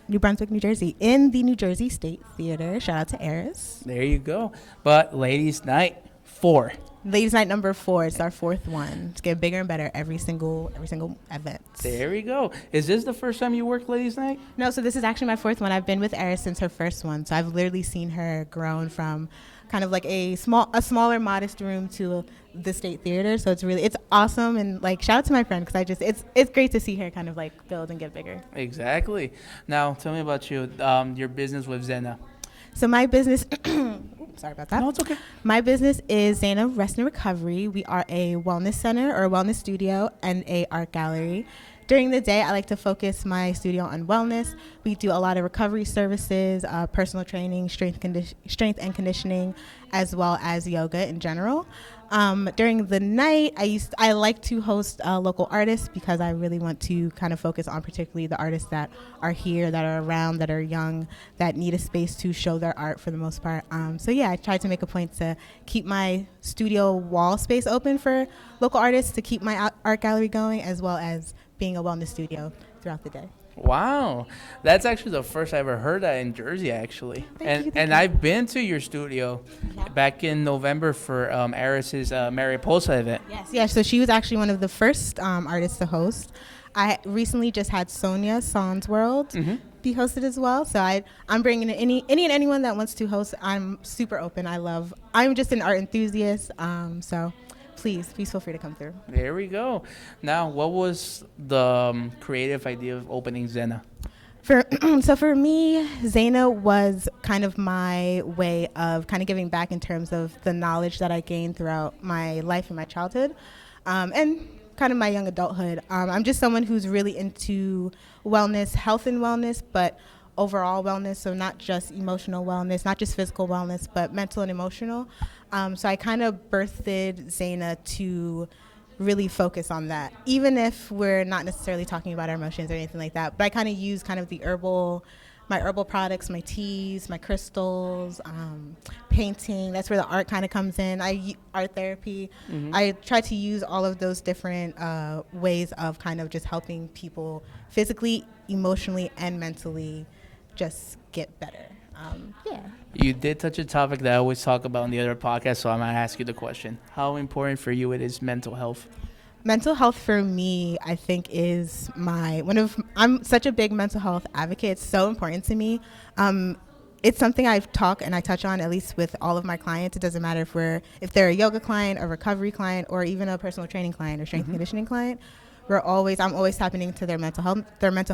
New Brunswick, New Jersey, in the New Jersey State Theater. Shout out to Aris. There you go. But Ladies' Night 4. Ladies' Night number 4. It's our 4th one. It's getting bigger and better every single event. There we go. Is this the first time you worked Ladies' Night? No, so this is actually my 4th one. I've been with Aris since her first one. So I've literally seen her grown from kind of like a smaller, modest room to the State Theater. So it's awesome, and like shout out to my friend because it's great to see her kind of like build and get bigger. Exactly. Now tell me about you, your business with Zena. So my business, sorry about that. No, it's okay. My business is Zena Rest and Recovery. We are a wellness center or a wellness studio and a art gallery. During the day, I like to focus my studio on wellness. We do a lot of recovery services, personal training, strength and conditioning, as well as yoga in general. During the night, I like to host local artists because I really want to kind of focus on particularly the artists that are here, that are around, that are young, that need a space to show their art for the most part. So yeah, I try to make a point to keep my studio wall space open for local artists, to keep my art gallery going, as well as being a wellness studio throughout the day. Wow, that's actually the first I ever heard that in Jersey, actually. Thank you. I've been to your studio back in November for Aris's Mariposa event. Yes. So she was actually one of the first artists to host. I recently just had Sonz World be hosted as well. So I'm bringing in any and anyone that wants to host. I'm super open. I'm just an art enthusiast. So please feel free to come through. There we go. Now, what was the creative idea of opening Zena? For me, Zena was kind of my way of kind of giving back in terms of the knowledge that I gained throughout my life and my childhood, and kind of my young adulthood. I'm just someone who's really into wellness, health and wellness, but overall wellness, so not just emotional wellness, not just physical wellness, but mental and emotional. So I kind of birthed Zena to really focus on that, even if we're not necessarily talking about our emotions or anything like that. But I kind of use kind of my herbal products, my teas, my crystals, painting. That's where the art kind of comes in. Art therapy. I try to use all of those different ways of kind of just helping people physically, emotionally, and mentally just get better. You did touch a topic that I always talk about in the other podcast, so I'm going to ask you the question. How important for you it is mental health? Mental health for me, I think, is I'm such a big mental health advocate. It's so important to me. It's something I talk and I touch on, at least with all of my clients. It doesn't matter if they're a yoga client, a recovery client, or even a personal training client or strength and conditioning client. I'm always tapping into their mental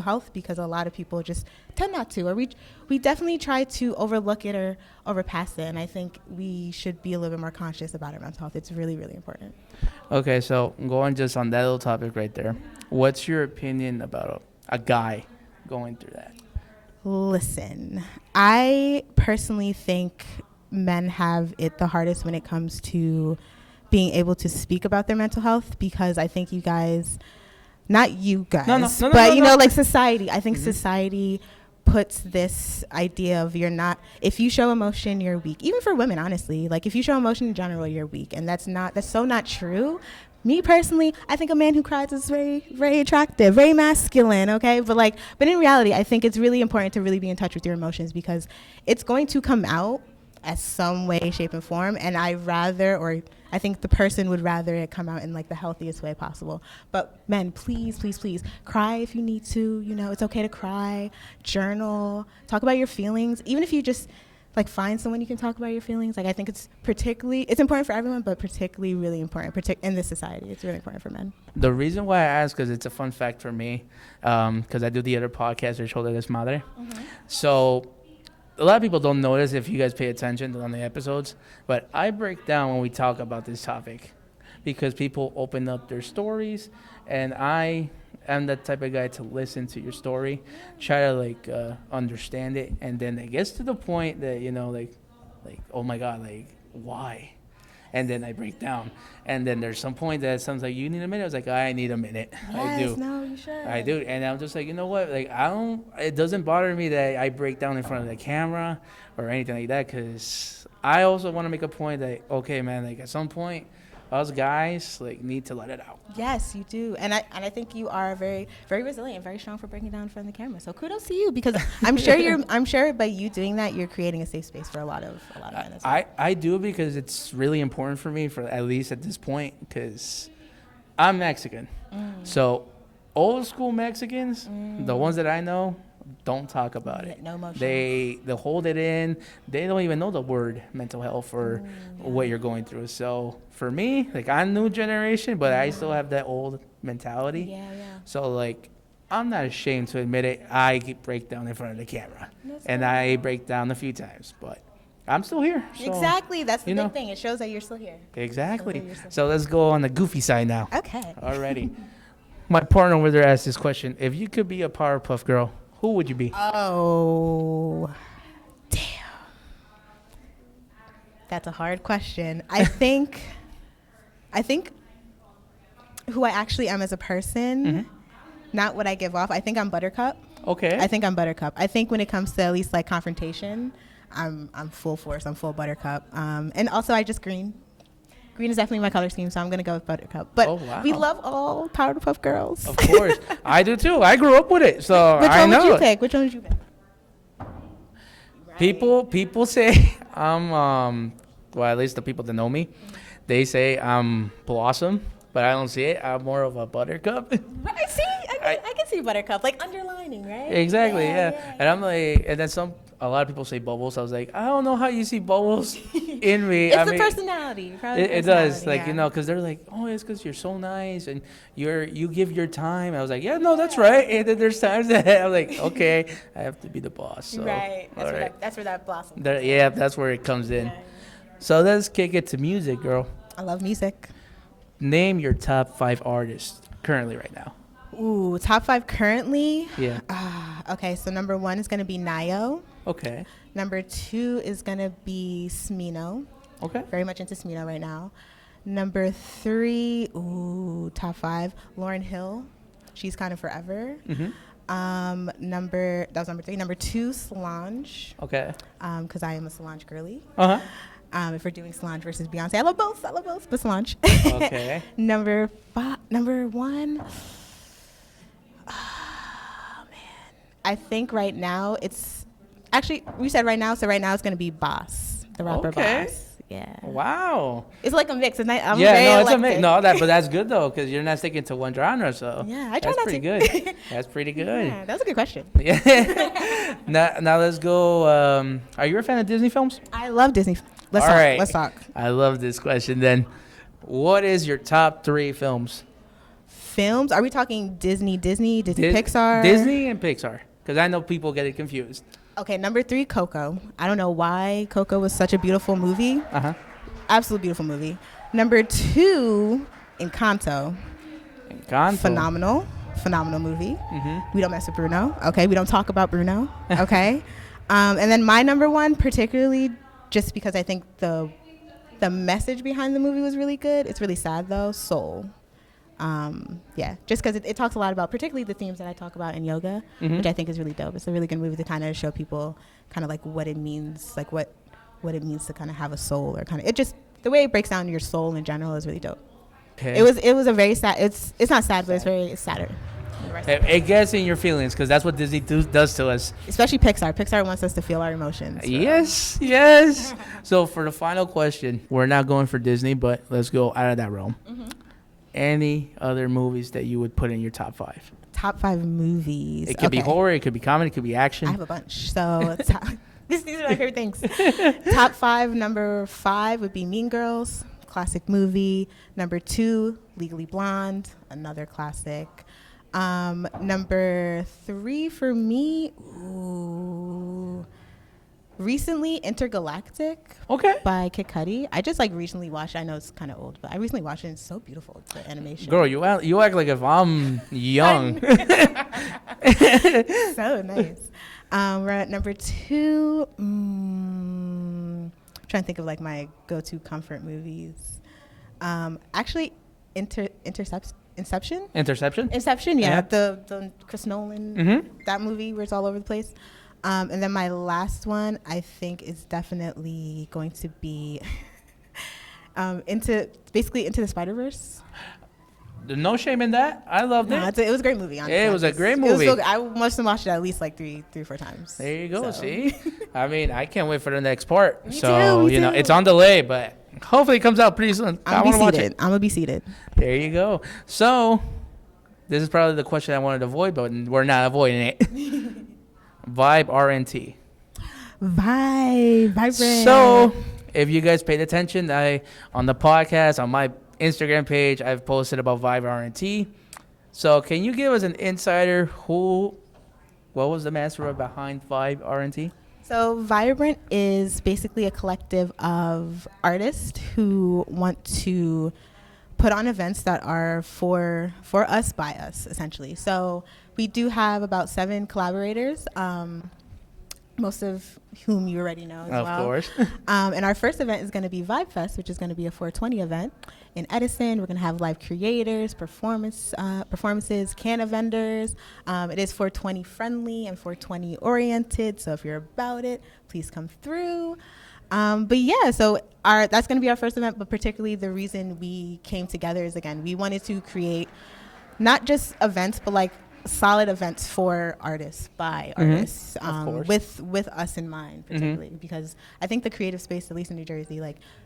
health because a lot of people just tend not to, or we definitely try to overlook it or overpass it. And I think we should be a little bit more conscious about our mental health. It's really, really important. Okay, so going just on that little topic right there, what's your opinion about a guy going through that? Listen, I personally think men have it the hardest when it comes to being able to speak about their mental health, because I think you guys, not you guys, but like society, I think society puts this idea of if you show emotion, you're weak. Even for women, honestly, like if you show emotion in general, you're weak. And that's so not true. Me personally, I think a man who cries is very, very attractive, very masculine, okay? But in reality, I think it's really important to really be in touch with your emotions, because it's going to come out as some way, shape, and form. And I think the person would rather it come out in like the healthiest way possible. But men, please, please, please, cry if you need to. It's okay to cry, journal, talk about your feelings. Even if you just find someone you can talk about your feelings. I think it's important for everyone, but particularly really important, in this society. It's really important for men. The reason why I ask, because it's a fun fact for me, because I do the other podcast, Shoulder Desmadre. So a lot of people don't notice if you guys pay attention on the episodes, but I break down when we talk about this topic, because people open up their stories, and I am the type of guy to listen to your story, try to understand it, and then it gets to the point that oh my god, why? And then I break down, and then there's some point that someone's like, you need a minute. I was like, I need a minute. Yes, I do. No, you should. I do, and I'm just like, you know what? It doesn't bother me that I break down in front of the camera or anything like that, because I also want to make a point that, okay, man, at some point, us guys need to let it out. Yes, you do, and I think you are very, very resilient, very strong for breaking down in front of the camera. So kudos to you, because I'm sure by you doing that, you're creating a safe space for a lot of men as well. I do, because it's really important for me, for at least at this point, because I'm Mexican. So old school Mexicans, the ones that I know, don't talk about it. No emotions. They hold it in. They don't even know the word mental health or what you're going through. So for me, I'm new generation, but I still have that old mentality. Yeah. So I'm not ashamed to admit it. I break down in front of the camera, and I break down a few times, but I'm still here. So, exactly. That's the big thing. It shows that you're still here. Exactly. So let's go on the goofy side now. Okay. Alrighty. My partner over there asked this question: if you could be a Powerpuff Girl, who would you be? Oh, damn. That's a hard question. I think who I actually am as a person, not what I give off. I think I'm Buttercup. Okay. I think I'm Buttercup. I think when it comes to at least confrontation, I'm full force. I'm full Buttercup. And also I just green. Green is definitely my color scheme, so I'm going to go with Buttercup. But we love all Powerpuff Girls. Of course. I do too. I grew up with it, so I know. Which one would you pick? People say I'm, well, at least the people that know me, they say I'm Blossom, but I don't see it. I'm more of a Buttercup. I see. I can see Buttercup, underlining, right? Exactly, yeah. And I'm and then a lot of people say Bubbles. I was like, I don't know how you see Bubbles in me. It's the personality. It does, because they're like, oh, it's because you're so nice and you give your time. I was like, yeah, no, that's right. And then there's times that I'm like, okay, I have to be the boss. So, right. That's where that blossoms. Yeah, that's where it comes in. Yeah. So let's kick it to music, girl. I love music. Name your top 5 artists currently right now. Ooh, top 5 currently? Yeah. Okay, so number 1 is going to be Naja. Okay. Number 2 is going to be Smino. Okay. Very much into Smino right now. Number 3, top 5, Lauryn Hill. She's kind of forever. That was number 3. Number 2, Solange. Okay. Because I am a Solange girly. Uh-huh. If we're doing Solange versus Beyonce, I love both, but Solange. Okay. Number 1. Oh, man. I think right now we said right now, so right now it's going to be Boss, the rapper Boss. Yeah. Wow. It's like a mix. It's a mix. No, but that's good though, because you're not sticking to one genre. So yeah, I try that's not pretty to. Good. That's pretty good. Yeah, that was a good question. Yeah. now let's go. Are you a fan of Disney films? I love Disney. Let's talk. I love this question. Then, what is your top 3 films? films, are we talking Disney, Pixar? Disney and Pixar, because I know people get it confused. Okay, number 3, Coco. I don't know why Coco was such a beautiful movie. Uh-huh. Absolute beautiful movie. Number 2, Encanto. Phenomenal movie. We don't mess with Bruno. Okay, we don't talk about Bruno. Okay. And then my number 1, particularly just because I think the message behind the movie was really good. It's really sad though. Soul. Just because it talks a lot about particularly the themes that I talk about in yoga, which I think is really dope. It's a really good movie to kind of show people kind of like what it means, like what it means to kind of have a soul, or kind of, it just, the way it breaks down your soul in general is really dope. Okay. It was a very sad, it's not sad, but it's sadder. It gets in your feelings, because that's what Disney does to us. Especially Pixar. Pixar wants us to feel our emotions. So. Yes. So for the final question, we're not going for Disney, but let's go out of that realm. Any other movies that you would put in your top 5? Top 5 movies. It could be horror, it could be comedy, it could be action. I have a bunch. So these are my favorite things. Top 5, number 5 would be Mean Girls, classic movie. Number 2, Legally Blonde, another classic. Number 3 for me, recently Intergalactic by Kid Cudi. I just recently watched it. I know it's kind of old, but I recently watched it and it's so beautiful, the animation. Girl, you act like if I'm young. So nice. We're at number 2. I'm trying to think of my go-to comfort movies. Actually, Inception? Yeah. The Chris Nolan, that movie where it's all over the place. And then my last one, I think, is definitely going to be Into the Spider-Verse. No shame in that. I loved it. It was a great movie. Honestly. It was a great movie. I must have watched it at least 3 or 4 times. There you go. So. See, I mean, I can't wait for the next part. Me too. It's on delay, but hopefully it comes out pretty soon. I want to watch it. I'm gonna be seated. There you go. So, this is probably the question I wanted to avoid, but we're not avoiding it. Vibe RNT. Vibrant. So, if you guys paid attention, on the podcast, on my Instagram page, I've posted about Vibe RNT. So, can you give us an insider what was the master behind Vibe RNT? So Vibrant is basically a collective of artists who want to put on events that are for us, by us, essentially. So we do have about 7 collaborators, most of whom you already know as well. Of course. And our first event is going to be Vibe Fest, which is going to be a 420 event in Edison. We're going to have live creators, performances, canna vendors. It is 420 friendly and 420 oriented. So if you're about it, please come through. But yeah, so that's going to be our first event. But particularly the reason we came together is, again, we wanted to create not just events, but solid events for artists, by artists, with us in mind, particularly because I think the creative space, at least in New Jersey,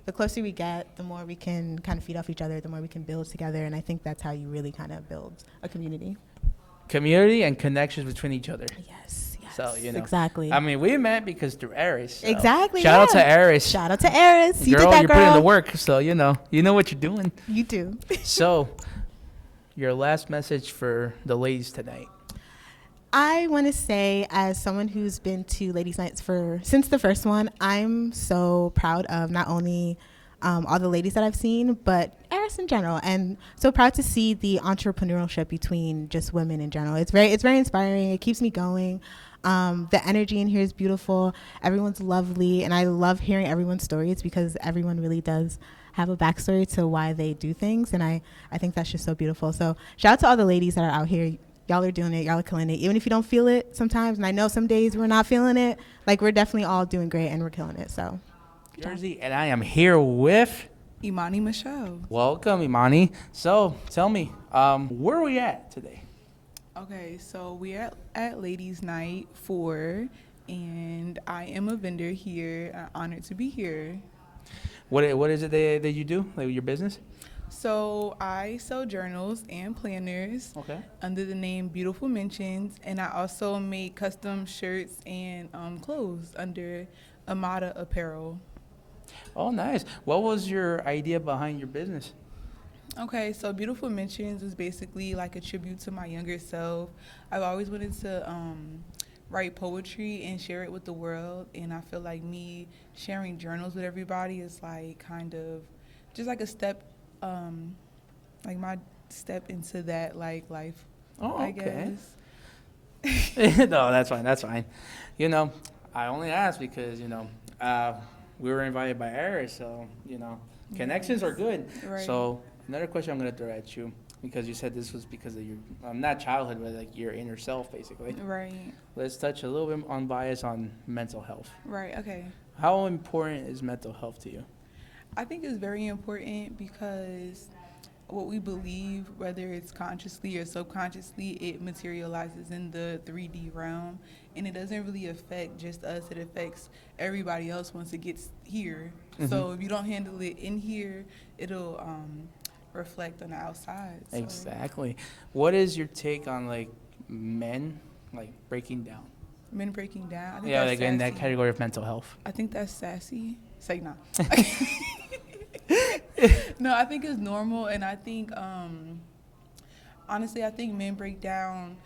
the closer we get, the more we can kind of feed off each other, the more we can build together, and I think that's how you really kind of build a community And connections between each other. Yes. So, exactly. I mean, we met because through Aris. So. Exactly. Shout out to Aris. Shout out to Aris. You girl, did that, you're putting in the work, so you know what you're doing. You do. So, your last message for the ladies tonight. I want to say, as someone who's been to Ladies' Nights since the first one, I'm so proud of not only all the ladies that I've seen, but Aris in general, and so proud to see the entrepreneurship between just women in general. It's very inspiring. It keeps me going. The energy in here is beautiful. Everyone's lovely, and I love hearing everyone's stories because everyone really does have a backstory to why they do things, and I think that's just so beautiful. So shout out to all the ladies that are out here. Y'all are doing it. Y'all are killing it. Even if you don't feel it sometimes, and I know some days we're not feeling it, we're definitely all doing great and we're killing it. So, Jersey, and I am here with Imani Michelle. Welcome, Imani. So tell me, where are we at today? Okay, so we're at Ladies' Night 4, and I am a vendor here. I'm honored to be here. What is it that you do, your business? So I sell journals and planners under the name Beautiful Mentions, and I also make custom shirts and clothes under Amada Apparel. Oh, nice. What was your idea behind your business? Okay, so Beautiful Mentions is basically like a tribute to my younger self. I've always wanted to write poetry and share it with the world, and I feel like me sharing journals with everybody is like kind of just like a step, like my step into that like life. Oh, I okay. guess. No, that's fine. That's fine. You know, I only asked because, we were invited by Aris, so, connections are good. Right. So another question I'm going to throw at you, because you said this was because of your, not childhood, but like your inner self, basically. Right. Let's touch a little bit on bias on mental health. Right. Okay. How important is mental health to you? I think it's very important because what we believe, whether it's consciously or subconsciously, it materializes in the 3D realm, and it doesn't really affect just us. It affects everybody else once it gets here. Mm-hmm. So if you don't handle it in here, it'll reflect on the outside. So. Exactly. What is your take on like men like breaking down? Men breaking down. I think Yeah, that's like in that sassy. category of mental health. I think that's sassy. Say nah. No, I think it's normal, and I think, honestly, I think men break down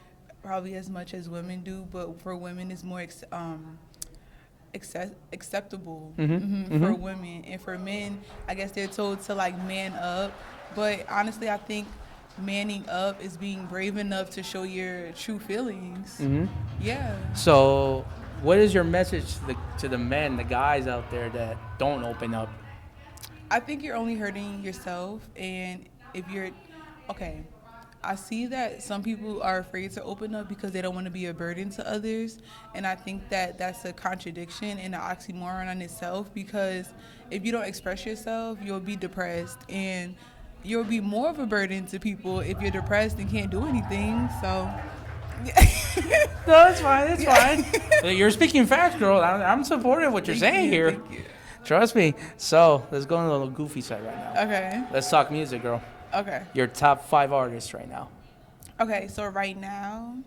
probably as much as women do, but for women, it's more acceptable for women, and for men, I guess they're told to like man up. But honestly, I think manning up is being brave enough to show your true feelings. Mm-hmm. Yeah. So, what is your message to the men, the guys out there that don't open up? I think you're only hurting yourself, and if you're, okay, I see that some people are afraid to open up because they don't want to be a burden to others, and I think that that's a contradiction and an oxymoron in itself, because if you don't express yourself, you'll be depressed, and you'll be more of a burden to people if you're depressed and can't do anything, so... No, that's fine, that's fine. You're speaking facts, girl. I'm supportive of what you're saying here. Thank you. Trust me. So, let's go on the little goofy side right now. Okay. Let's talk music, girl. Okay. Your top 5 artists right now. Okay, so right now,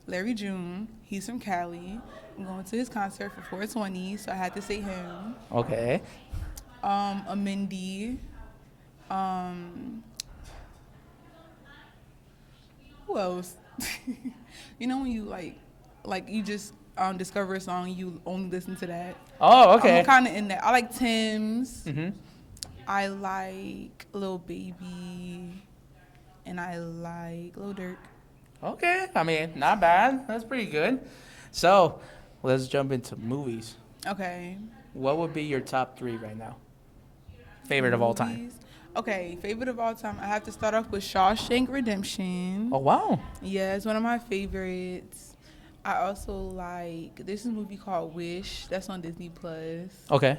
Larry June, he's from Cali. I'm going to his concert for 420, so I had to say him. Okay. Amindi. Who else? You know when you like you just discover a song, you only listen to that. Oh, okay. I'm kind of in that. I like Tim's. Mm-hmm. I like Lil Baby, and I like Lil Durk. Okay. I mean, not bad. That's pretty good. So, let's jump into movies. Okay. What would be your top 3 right now? Favorite of all time? Movies. Okay, favorite of all time. I have to start off with Shawshank Redemption. Oh, wow. Yeah, it's one of my favorites. I also like, there's a movie called Wish. That's on Disney Plus. Okay.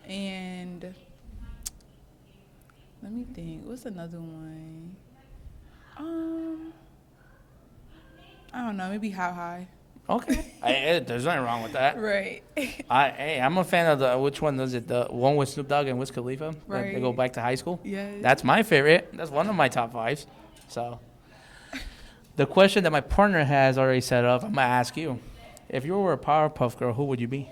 And let me think. What's another one? I don't know. Maybe How High. Okay. There's nothing wrong with that. Right. I'm a fan of which one is it? The one with Snoop Dogg and Wiz Khalifa? Right. They go back to high school? Yeah. That's my favorite. That's one of my top 5s. So, the question that my partner has already set up, I'm going to ask you. If you were a Powerpuff Girl, who would you be?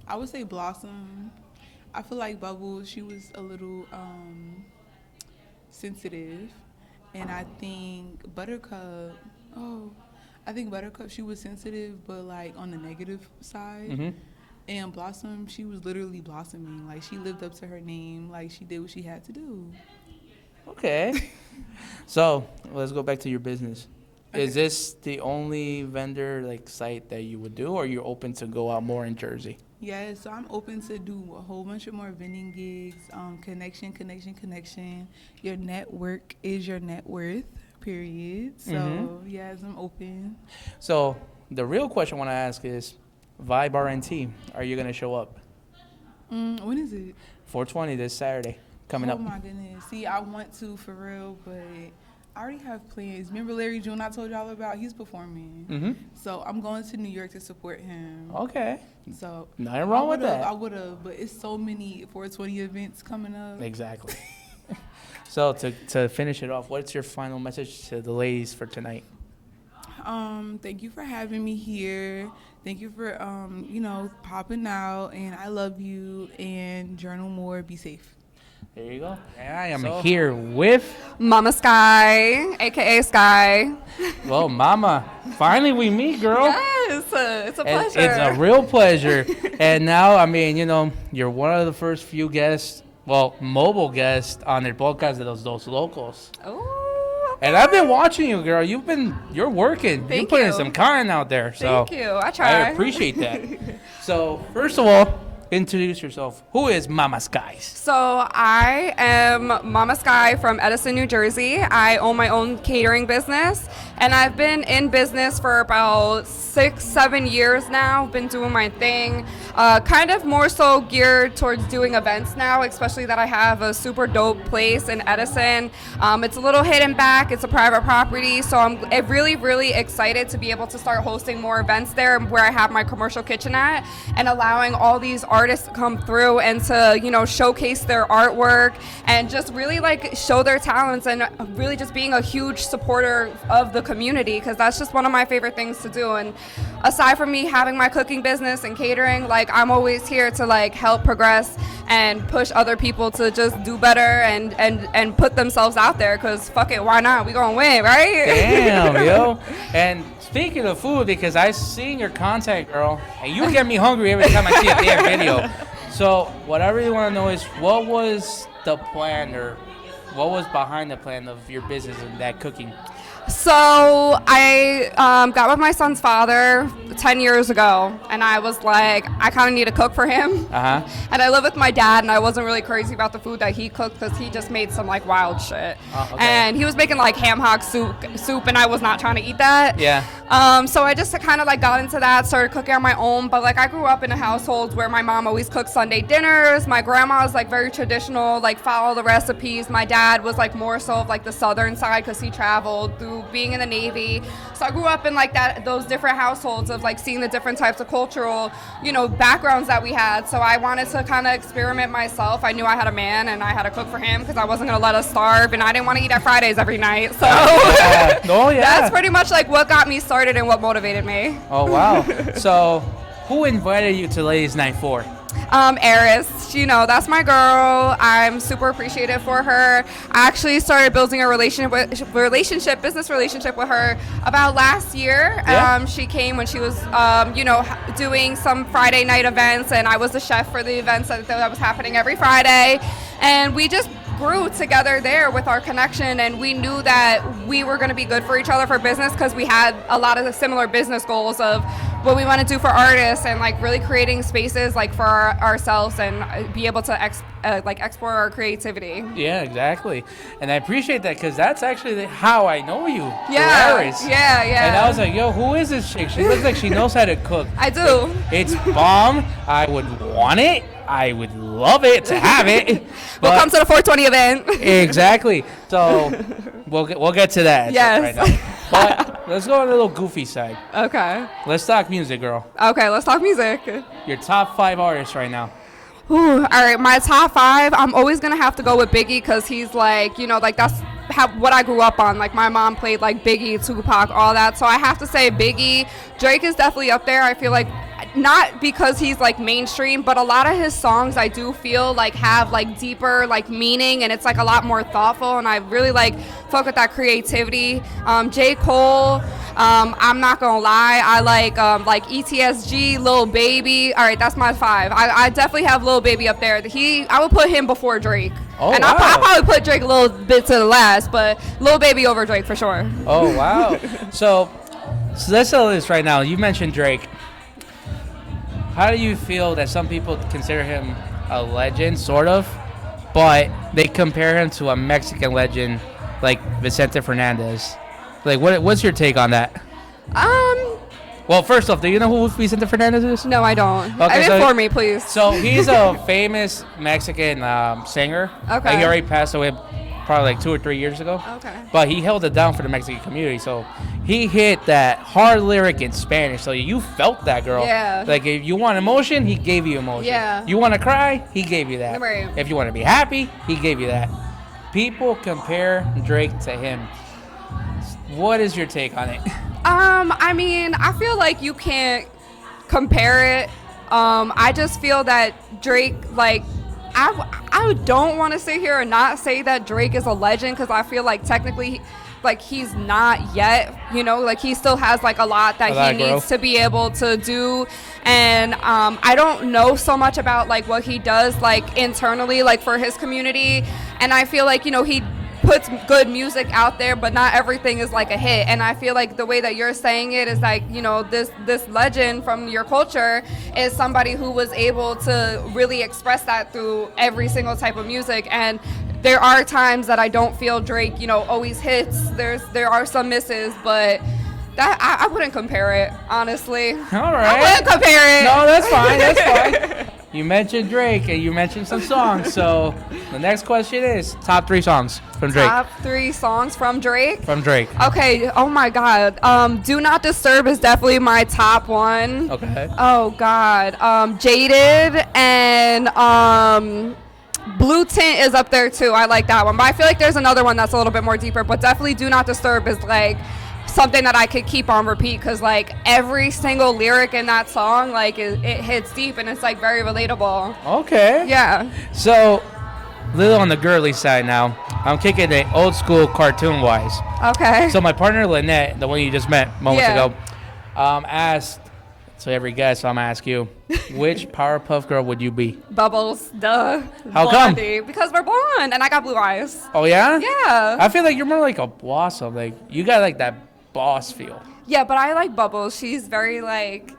I would say Blossom. I feel like Bubbles, she was a little sensitive. And I think Buttercup, she was sensitive, but like on the negative side. Mm-hmm. And Blossom, she was literally blossoming. Like, she lived up to her name. Like, she did what she had to do. Okay. So, let's go back to your business. Okay. Is this the only vendor site that you would do, or you're open to go out more in Jersey? Yeah, so I'm open to do a whole bunch of more vending gigs, connection. Your network is your net worth, period. So, yes, I'm open. So, the real question I want to ask is, Vibe RNT, are you going to show up? When is it? 420 this Saturday, coming up. Oh, my goodness. See, I want to, for real, but I already have plans. Remember Larry June I told y'all about? He's performing. Mm-hmm. So I'm going to New York to support him. Okay. So nothing wrong with that. I would have, but it's so many 420 events coming up. Exactly. So to finish it off, what's your final message to the ladies for tonight? Thank you for having me here. Thank you for popping out, and I love you, and journal more, be safe. There you go. And I am here with Mama Sky, aka Sky. Well, Mama, finally we meet, girl. Yes, it's a pleasure. It's a real pleasure. And now, I mean, you know, you're one of the first few guests, well, mobile guests on their podcast de los dos locos. Oh. And I've been watching you, girl. You're working. You're putting some content out there. So thank you. I try. I appreciate that. So, first of all, introduce yourself. Who is Mama Sky? So I am Mama Sky from Edison, New Jersey. I own my own catering business, and I've been in business for about 6-7 years now. Been doing my thing, kind of more so geared towards doing events now, especially that I have a super dope place in Edison. It's a little hidden back. It's a private property, so I'm really, really excited to be able to start hosting more events there where I have my commercial kitchen at, and allowing all these artists to come through and to, you know, showcase their artwork and just really like show their talents, and really just being a huge supporter of the community, because that's just one of my favorite things to do. And aside from me having my cooking business and catering, like I'm always here to like help progress and push other people to just do better and put themselves out there, because fuck it, why not? We gonna win, right? Damn, yo. And speaking of food, because I seen your content, girl, and you get me hungry every time I see a damn video. So what I really want to know is, what was the plan, or what was behind the plan of your business and that cooking? So I got with my son's father 10 years ago, and I was like, I kind of need to cook for him. And I live with my dad, and I wasn't really crazy about the food that he cooked, because he just made some like wild shit. And he was making like ham hock soup, and I was not trying to eat that. Yeah. So I just kind of like got into that, started cooking on my own. But like I grew up in a household where my mom always cooked Sunday dinners. My grandma was like very traditional, like follow the recipes. My dad was like more so of like the southern side, because he traveled through being in the Navy. So I grew up in like those different households of like seeing the different types of cultural, you know, backgrounds that we had. So I wanted to kind of experiment myself. I knew I had a man, and I had to cook for him, because I wasn't going to let us starve, and I didn't want to eat at Fridays every night. So that's pretty much like what got me started and what motivated me. Oh, wow. So who invited you to Ladies Night 4? Aris, you know, that's my girl. I'm super appreciative for her. I actually started building a business relationship with her about last year. Yeah. She came when she was, you know, doing some Friday night events, and I was the chef for the events that was happening every Friday. And we just grew together there with our connection, and we knew that we were going to be good for each other for business, because we had a lot of the similar business goals of what we want to do for artists, and like really creating spaces like for ourselves, and be able to explore our creativity. Yeah, exactly. And I appreciate that, because that's actually how I know you. Yeah, Aris. yeah. And I was like, yo, who is this chick? She looks like she knows how to cook. I do. It's bomb. I would want it. I would love it to have it. We'll come to the 420 event. Exactly. So we'll get to that yes. right now. But let's go on a little goofy side. Okay. Let's talk music, girl. Okay, let's talk music. Your top 5 artists right now. Ooh, all right, my top 5, I'm always going to have to go with Biggie, because he's like, you know, like that's what I grew up on. Like my mom played like Biggie, Tupac, all that. So I have to say Biggie. Drake is definitely up there. I feel like, not because he's like mainstream, but a lot of his songs I do feel like have like deeper like meaning, and it's like a lot more thoughtful, and I really like fuck with that creativity. J. Cole, I'm not gonna lie, I like ETSG, Lil Baby. All right, that's my 5. I definitely have Lil Baby up there. I would put him before Drake. Oh, and wow. I'll probably put Drake a little bit to the last, but Lil Baby over Drake for sure. Oh, wow. So let's tell this right now. You mentioned Drake. How do you feel that some people consider him a legend, sort of, but they compare him to a Mexican legend like Vicente Fernandez? Like, what's your take on that? Well, first off, do you know who Vicente Fernandez is? No, I don't. Okay, inform me, please. So he's a famous Mexican singer. Okay. Like, he already passed away probably like 2 or 3 years ago. Okay. But he held it down for the Mexican community. So he hit that hard lyric in Spanish. So you felt that, girl. Yeah. Like, if you want emotion, he gave you emotion. Yeah. You want to cry, he gave you that. Right. If you want to be happy, he gave you that. People compare Drake to him. What is your take on it? I mean, I feel like you can't compare it. I just feel that Drake, like, I don't want to sit here and not say that Drake is a legend, because I feel like technically, like, he's not yet, you know, like, he still has like a lot that he needs to be able to do. And I don't know so much about like what he does like internally, like for his community. And I feel like, you know, he puts good music out there, but not everything is like a hit. And I feel like the way that you're saying it is like, you know, this legend from your culture is somebody who was able to really express that through every single type of music. And there are times that I don't feel Drake, you know, always hits. There are some misses, but that I wouldn't compare it, honestly. All right. I wouldn't compare it. No, that's fine. That's fine. You mentioned Drake and you mentioned some songs, so the next question is top 3 songs from Drake. Top 3 songs from Drake? From Drake. Okay, oh my God. Do Not Disturb is definitely my top one. Okay. Oh God. Jaded and Blue Tint is up there too. I like that one. But I feel like there's another one that's a little bit more deeper, but definitely Do Not Disturb is like something that I could keep on repeat, because like every single lyric in that song, like it hits deep and it's like very relatable. Okay. Yeah. So, a little on the girly side now. I'm kicking it old school cartoon wise. Okay. So my partner Linnette, the one you just met moments ago, asked. So every guest, so I'm gonna ask you, which Powerpuff Girl would you be? Bubbles, duh. How come? Because we're blonde and I got blue eyes. Oh yeah? Yeah. I feel like you're more like a blossom. Like you got like that boss feel. Yeah, but I like Bubbles. She's very like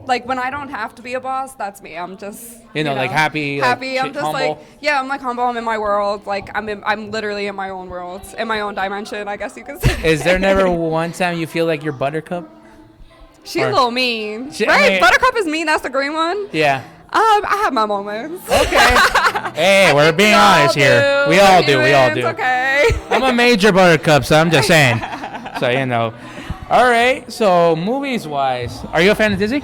when I don't have to be a boss, that's me. I'm just you know like happy. Happy. Like, I'm just humble. like I'm like humble. I'm in my world. Like I'm literally in my own world, in my own dimension, I guess you could say. Is there never one time you feel like you're Buttercup? She's a little mean. Right? I mean, Buttercup is mean. That's the green one. Yeah. I have my moments. Okay. Hey, we're being honest here. We all do. We all do. Okay. I'm a major Buttercup, so I'm just saying. So you know. All right. So movies wise, are you a fan of Disney?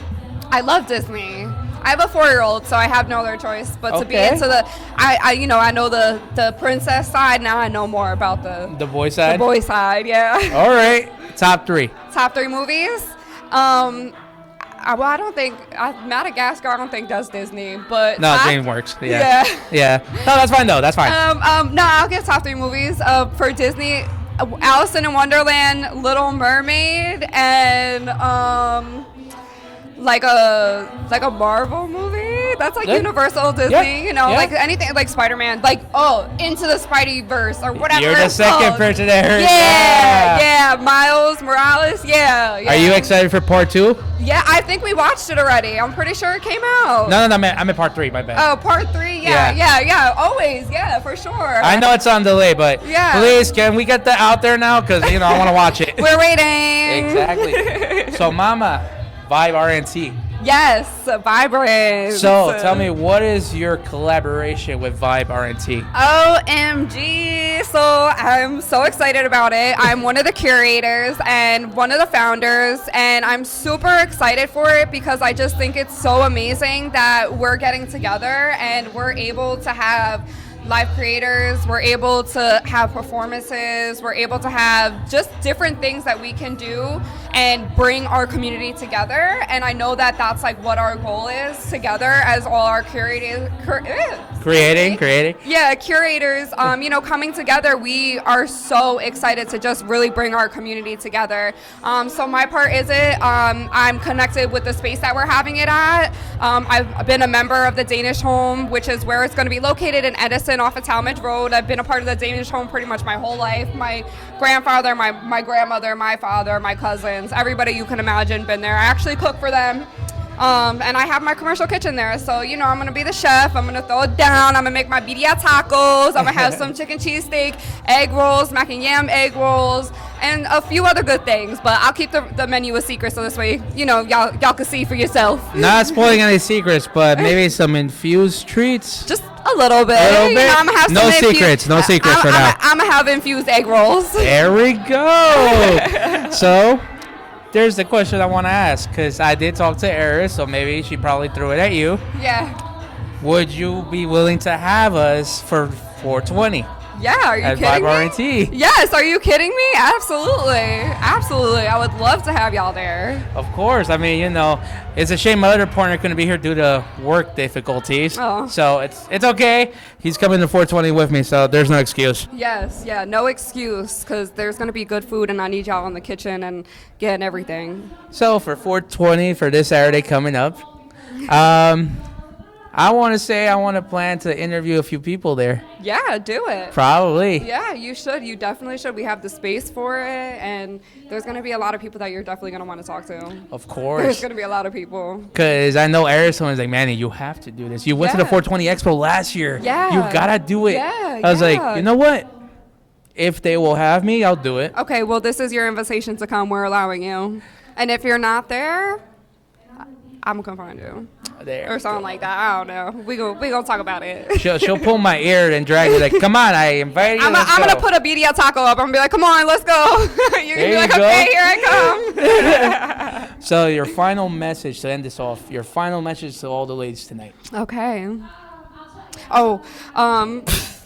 I love Disney. I have a 4-year-old, so I have no other choice but to be into the. I know the princess side. Now I know more about the boy side. The boy side, yeah. All right. Top 3. Top 3 movies. Well, I don't think Madagascar. I don't think does Disney, but no, DreamWorks. Yeah. No, that's fine though. That's fine. No, I'll give top 3 movies. For Disney, Alice in Wonderland, Little Mermaid, and like a Marvel movie. That's like Universal Disney, you know, like anything like Spider-Man, like Into the Spideyverse or whatever. You're the second person to hear. Yeah, Miles Morales. Yeah. Are you excited for part 2? Yeah, I think we watched it already. I'm pretty sure it came out. No, I'm in part 3. My bad. Oh, part 3. Yeah. Always, for sure. I know it's on delay, but please, can we get that out there now? Because I want to watch it. We're waiting. Exactly. So, Momma, Vibe RNT. Yes, Vibrant. So, tell me, what is your collaboration with Vibe RNT? OMG. So, I'm so excited about it. I'm one of the curators and one of the founders, and I'm super excited for it because I just think it's so amazing that we're getting together and we're able to have live creators, we're able to have performances, we're able to have just different things that we can do and bring our community together. And I know that that's like what our goal is together as all our creating. Yeah, curators, coming together. We are so excited to just really bring our community together. So my part is I'm connected with the space that we're having it at. I've been a member of the Danish Home, which is where it's going to be located in Edison off of Talmadge Road. I've been a part of the Danish Home pretty much my whole life. My grandfather, my grandmother, my father, my cousins, everybody you can imagine been there. I actually cook for them. And I have my commercial kitchen there. So, I'm going to be the chef. I'm going to throw it down. I'm going to make my birria tacos. I'm going to have some chicken cheesesteak, egg rolls, mac and yam egg rolls, and a few other good things. But I'll keep the menu a secret so this way, y'all can see for yourself. Not spoiling any secrets, but maybe some infused treats. Just a little bit. I'm gonna have no secrets for now. I'm going to have infused egg rolls. There we go. So, there's the question I want to ask, because I did talk to Aris, so maybe she probably threw it at you. Yeah. Would you be willing to have us for 420? Yeah, are you at kidding Vibe me? RNT. Yes, are you kidding me? Absolutely. Absolutely. I would love to have y'all there. Of course. I mean, it's a shame my other partner couldn't be here due to work difficulties. Oh. So it's okay. He's coming to 420 with me, so there's no excuse. Yes, yeah, no excuse, because there's going to be good food, and I need y'all in the kitchen and getting everything. So for 420 for this Saturday coming up, I want to plan to interview a few people there. Yeah, do it. Probably. Yeah, you should. You definitely should. We have the space for it, and there's going to be a lot of people that you're definitely going to want to talk to. Of course. There's going to be a lot of people. Because I know Aris was like, Manny, you have to do this. You went to the 420 Expo last year. Yeah. You got to do it. Yeah, I was like, you know what? If they will have me, I'll do it. Okay, well, this is your invitation to come. We're allowing you. And if you're not there, I'm going to find you. There. Or something like that. I don't know. We gonna talk about it. She'll pull my ear and drag me like, come on, I invited you. I'm going to put a BDL taco up. I'm going to be like, come on, let's go. You're going to be like, okay, here I come. So your final message to end this off, your final message to all the ladies tonight. Okay. Oh,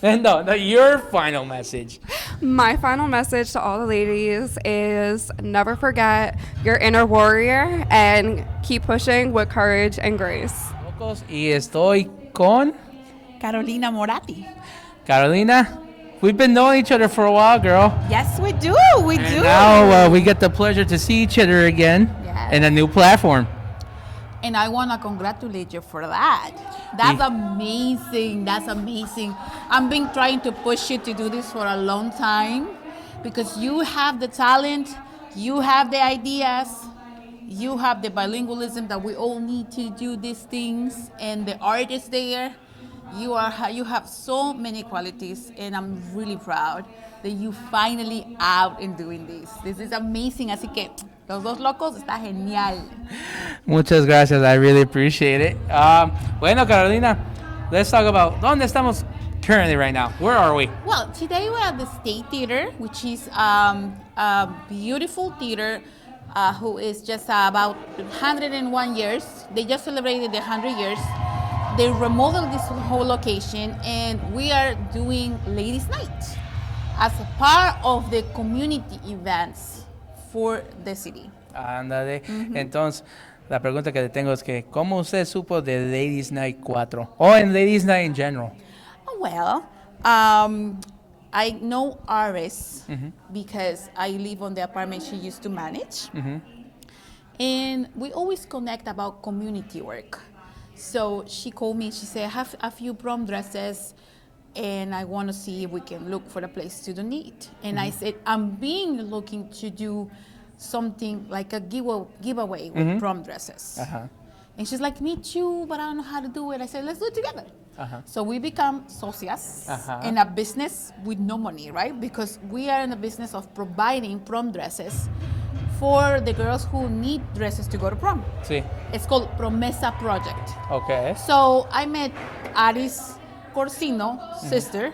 No, your final message. My final message to all the ladies is never forget your inner warrior and keep pushing with courage and grace. Locos, y estoy con Carolina Moratti. Carolina. We've been knowing each other for a while, girl. Yes, we do. We and do. Now we get the pleasure to see each other again in a new platform. And I want to congratulate you for that. That's amazing. That's amazing. I've been trying to push you to do this for a long time because you have the talent, you have the ideas, you have the bilingualism that we all need to do these things, and the art is there. You have so many qualities, and I'm really proud that you finally out and doing this. This is amazing. Así que Los Dos Locos está genial. Muchas gracias. I really appreciate it. Bueno, Carolina, let's talk about ¿dónde estamos currently right now? Where are we? Well, today we're at the State Theater, which is a beautiful theater who is just about 101 years. They just celebrated the 100 years. They remodeled this whole location, and we are doing Ladies' Night as a part of the community events for the city. Ándale. Entonces, la pregunta que le tengo es que ¿cómo usted supo de Ladies' Night 4? O en Ladies' Night in general. Well, I know Aris because I live on the apartment she used to manage. And we always connect about community work. So she called me, she said, I have a few prom dresses and I want to see if we can look for a place to donate. And I said, I'm looking to do something like a giveaway with prom dresses. And she's like, me too, but I don't know how to do it. I said, let's do it together. So we become socias in a business with no money, right? Because we are in the business of providing prom dresses for the girls who need dresses to go to prom. Sí. It's called Promesa Project. Okay. So I met Aris Corsino, sister,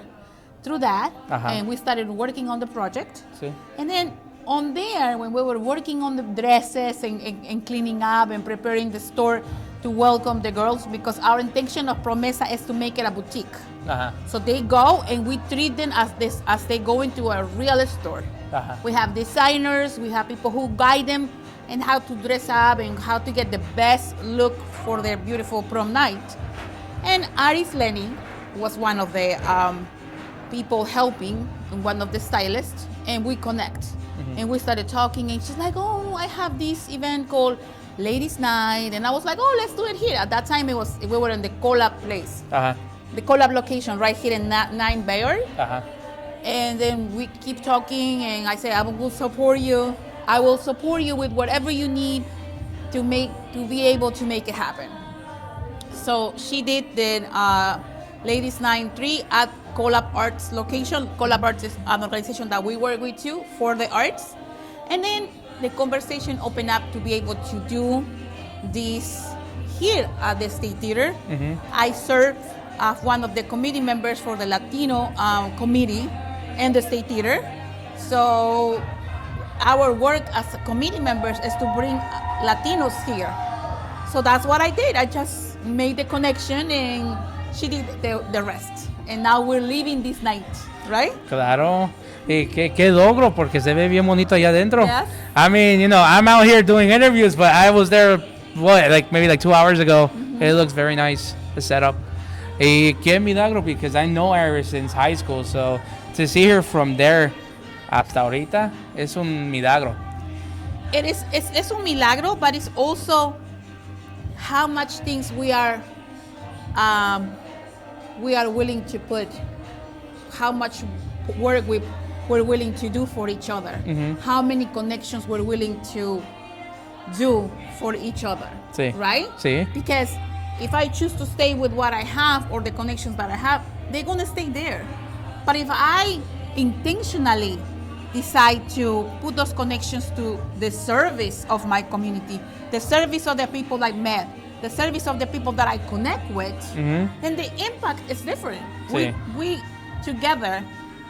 through that, and we started working on the project. Sí. And then on there, when we were working on the dresses and cleaning up and preparing the store to welcome the girls, because our intention of Promesa is to make it a boutique. So they go and we treat them as they go into a real store. We have designers, we have people who guide them and how to dress up and how to get the best look for their beautiful prom night. And Aris Lenny was one of the people helping, one of the stylists, and we connect. And we started talking, and she's like, oh, I have this event called Ladies' Night. And I was like, oh, let's do it here. At that time, we were in the Collab place. The Collab location right here in 9 Bayer. And then we keep talking, and I say, I will support you. I will support you with whatever you need to be able to make it happen. So she did the Ladies' Night 3 at Collab Arts location. Collab Arts is an organization that we work with too for the arts. And then the conversation opened up to be able to do this here at the State Theater. I serve as one of the committee members for the Latino committee and the State Theater. So our work as committee members is to bring Latinos here. So that's what I did. I just made the connection and she did the rest. and now we're living this night, right? Claro. Y qué logro, porque se ve bien bonito allá adentro. Yes. I mean, you know, I'm out here doing interviews, but I was there, maybe 2 hours ago. Mm-hmm. It looks very nice, the setup. Y qué milagro, because I know Aris since high school, so to see her from there hasta ahorita es un milagro. It's un milagro, but it's also how much things we are willing to put, how much work we're willing to do for each other, how many connections we're willing to do for each other, sí. Right? Sí. Because if I choose to stay with what I have or the connections that I have, they're gonna stay there. But if I intentionally decide to put those connections to the service of my community, the service of the people I met, the service of the people that I connect with, then the impact is different. Sí. We together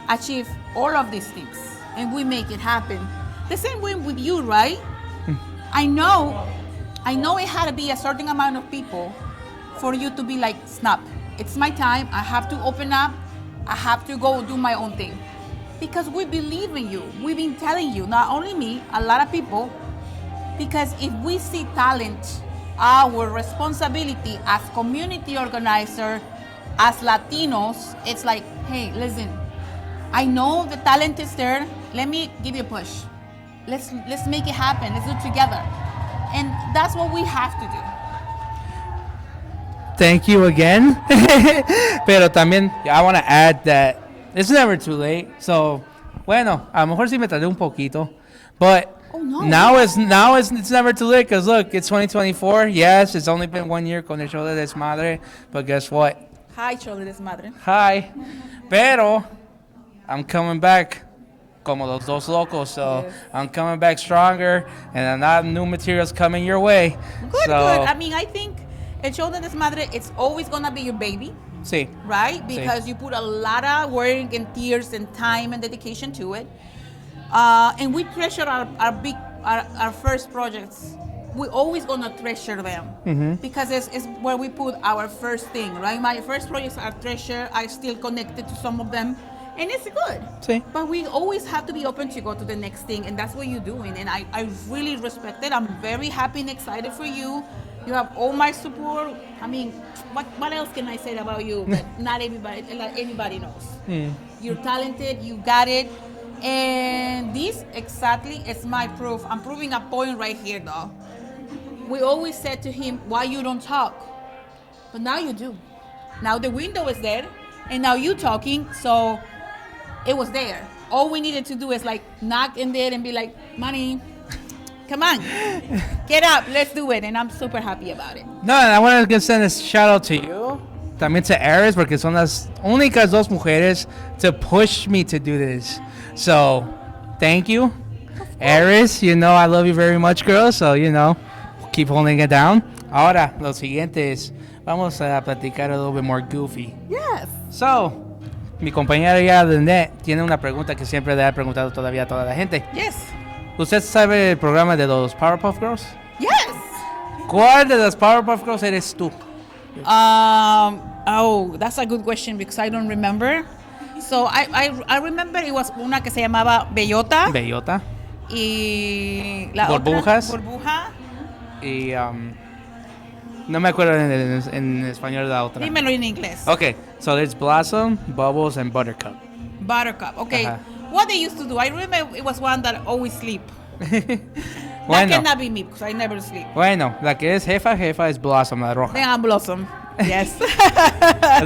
achieve all of these things and we make it happen. The same way with you, right? I know it had to be a certain amount of people for you to be like, snap, it's my time, I have to open up, I have to go do my own thing. Because we believe in you. We've been telling you, not only me, a lot of people, because if we see talent, our responsibility as community organizer, as Latinos, it's like, hey, listen, I know the talent is there, let me give you a push. Let's make it happen, let's do it together. And that's what we have to do. Thank you again. Pero también, I want to add that it's never too late. So, bueno, a lo mejor sí me tardé un poquito. But now it's never too late, because look, it's 2024. Yes, it's only been 1 year con el show de Desmadre. But guess what? Hi, show de Desmadre. Hi. Pero I'm coming back como los dos locos. So yes. I'm coming back stronger, and a lot of new materials coming your way. Good. I mean, I think el show de Desmadre, it's always going to be your baby. Sí. Right? Because you put a lot of work and tears and time and dedication to it. And we treasure our first projects. We're always going to treasure them. Because it's where we put our first thing, right? My first projects are treasured. I'm still connected to some of them. And it's good. Sí. But we always have to be open to go to the next thing. And that's what you're doing. And I really respect it. I'm very happy and excited for you. You have all my support. I mean, what else can I say about you? But not anybody knows. You're talented. You got it. And this exactly is my proof. I'm proving a point right here, though. We always said to him, why you don't talk? But now you do. Now the window is there. And now you talking. So it was there. All we needed to do is like knock in there and be like, money. Come on, get up, let's do it. And I'm super happy about it. No, and I want to send a shout out to you, también to Aris, porque son las únicas dos mujeres to push me to do this. So, thank you. Aris, you know I love you very much, girl. So, you know, keep holding it down. Ahora, lo siguiente es, vamos a platicar a little bit more goofy. Yes. So, mi compañera ya, Linnette, tiene una pregunta que siempre le ha preguntado todavía a toda la gente. Yes. ¿Usted sabe el programa de los Powerpuff Girls? Yes. ¿Cuál de las Powerpuff Girls eres tú? Oh, that's a good question because I don't remember. So I remember it was una que se llamaba Bellota. Bellota. Y la Burbujas. otra. Burbuja. Y no me acuerdo en español la otra. Dímelo en inglés. Okay, so there's Blossom, Bubbles, and Buttercup. Buttercup, okay. What they used to do, I remember it was one that always sleep. Bueno. That cannot be me because I never sleep. Bueno, la que es jefa es Blossom, la roja. Then I'm Blossom, yes.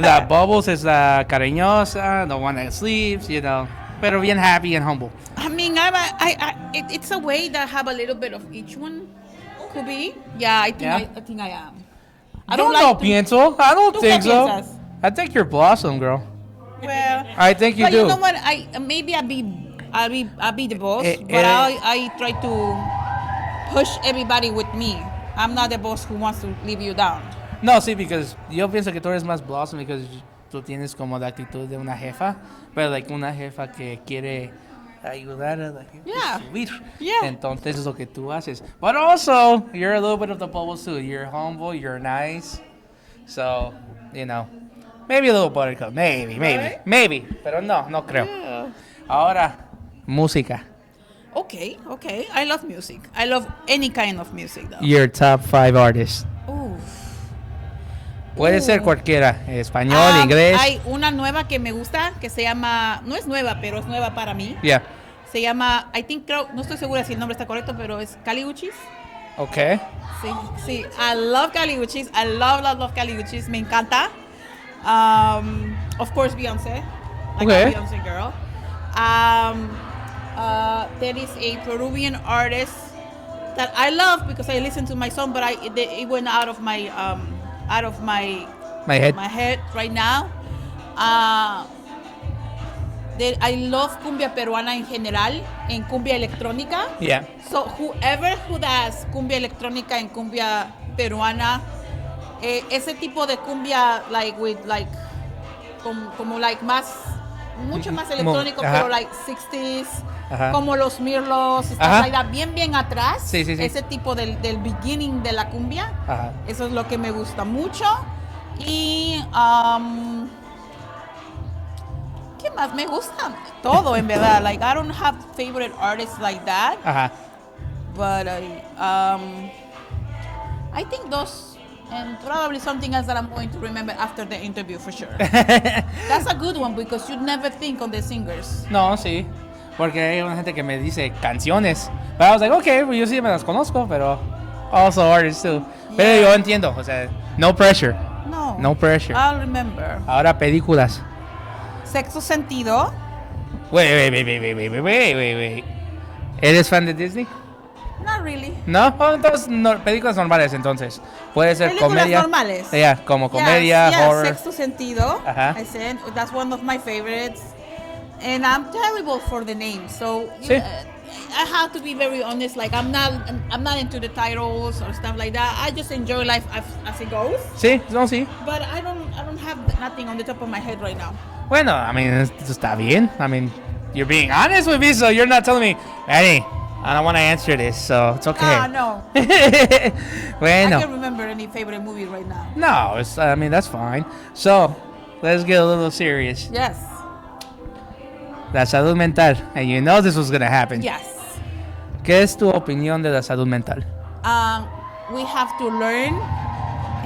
La Bubbles is la cariñosa, the one that sleeps, you know, pero bien happy and humble. I mean, it's a way that I have a little bit of each one. Could be. Yeah, I think I am. I don't pienso. I don't think so. Piensas? I think you're Blossom, girl. Well, I think you do. But you know what? I'll be the boss, but I try to push everybody with me. I'm not the boss who wants to leave you down. No, sí, because yo pienso que tú eres más Blossom because tú tienes como la actitud de una jefa, pero like una jefa que quiere ayudar a la gente a subir. Yeah. Entonces es lo que tú haces. But also, you're a little bit of the bubbles too. You're humble, you're nice. So, you know, Maybe a little buttercup. Maybe. Pero no creo. Yeah. Ahora, música. Okay. I love music. I love any kind of music, though. Your top 5 artists. Puede ser cualquiera, español, inglés. Hay una nueva que me gusta que se llama, no es nueva, pero es nueva para mí. Yeah. Se llama, creo, no estoy segura si el nombre está correcto, pero es Caliuchis. Okay. Sí. I love Caliuchis. I love Caliuchis. Me encanta. Of course, Beyoncé. Like a Beyoncé girl. There is a Peruvian artist that I love because I listen to my song, but it went out of my head right now. I love cumbia peruana en general, en cumbia electrónica. Yeah. So whoever who does cumbia electrónica en cumbia peruana, ese tipo de cumbia como más, mucho más electrónico, pero like 60s, como los Mirlos, bien atrás. Sí. Ese tipo del beginning de la cumbia. Eso es lo que me gusta mucho. Y ¿qué más me gusta? Todo, en verdad. Like, I don't have favorite artists like that. But I think those, and probably something else that I'm going to remember after the interview for sure. That's a good one because you never think on the singers. No, sí. Porque hay una gente que me dice canciones. But I was like, okay, pues yo sí me las conozco, pero also artists too. Pero yo entiendo, o sea, no pressure. No pressure. I'll remember. Ahora, películas. Sexto Sentido. Wait. ¿Eres fan de Disney? Not really. ¿No? Oh, entonces, películas normales, entonces. Puede ser películas comedia. normales. Como comedia, horror. Sexto Sentido. I said that's one of my favorites. And I'm terrible for the names, so I have to be very honest. Like I'm not into the titles or stuff like that. I just enjoy life as it goes. Sí. But I don't have nothing on the top of my head right now. Bueno, I mean, esto está bien. I mean, you're being honest with me, so you're not telling me, Eddie, I don't want to answer this, so it's okay. No. Bueno. I can't remember any favorite movie right now. No, that's fine. So, let's get a little serious. Yes. La salud mental, and you know this was going to happen. Yes. ¿Qué es tu opinión de la salud mental? We have to learn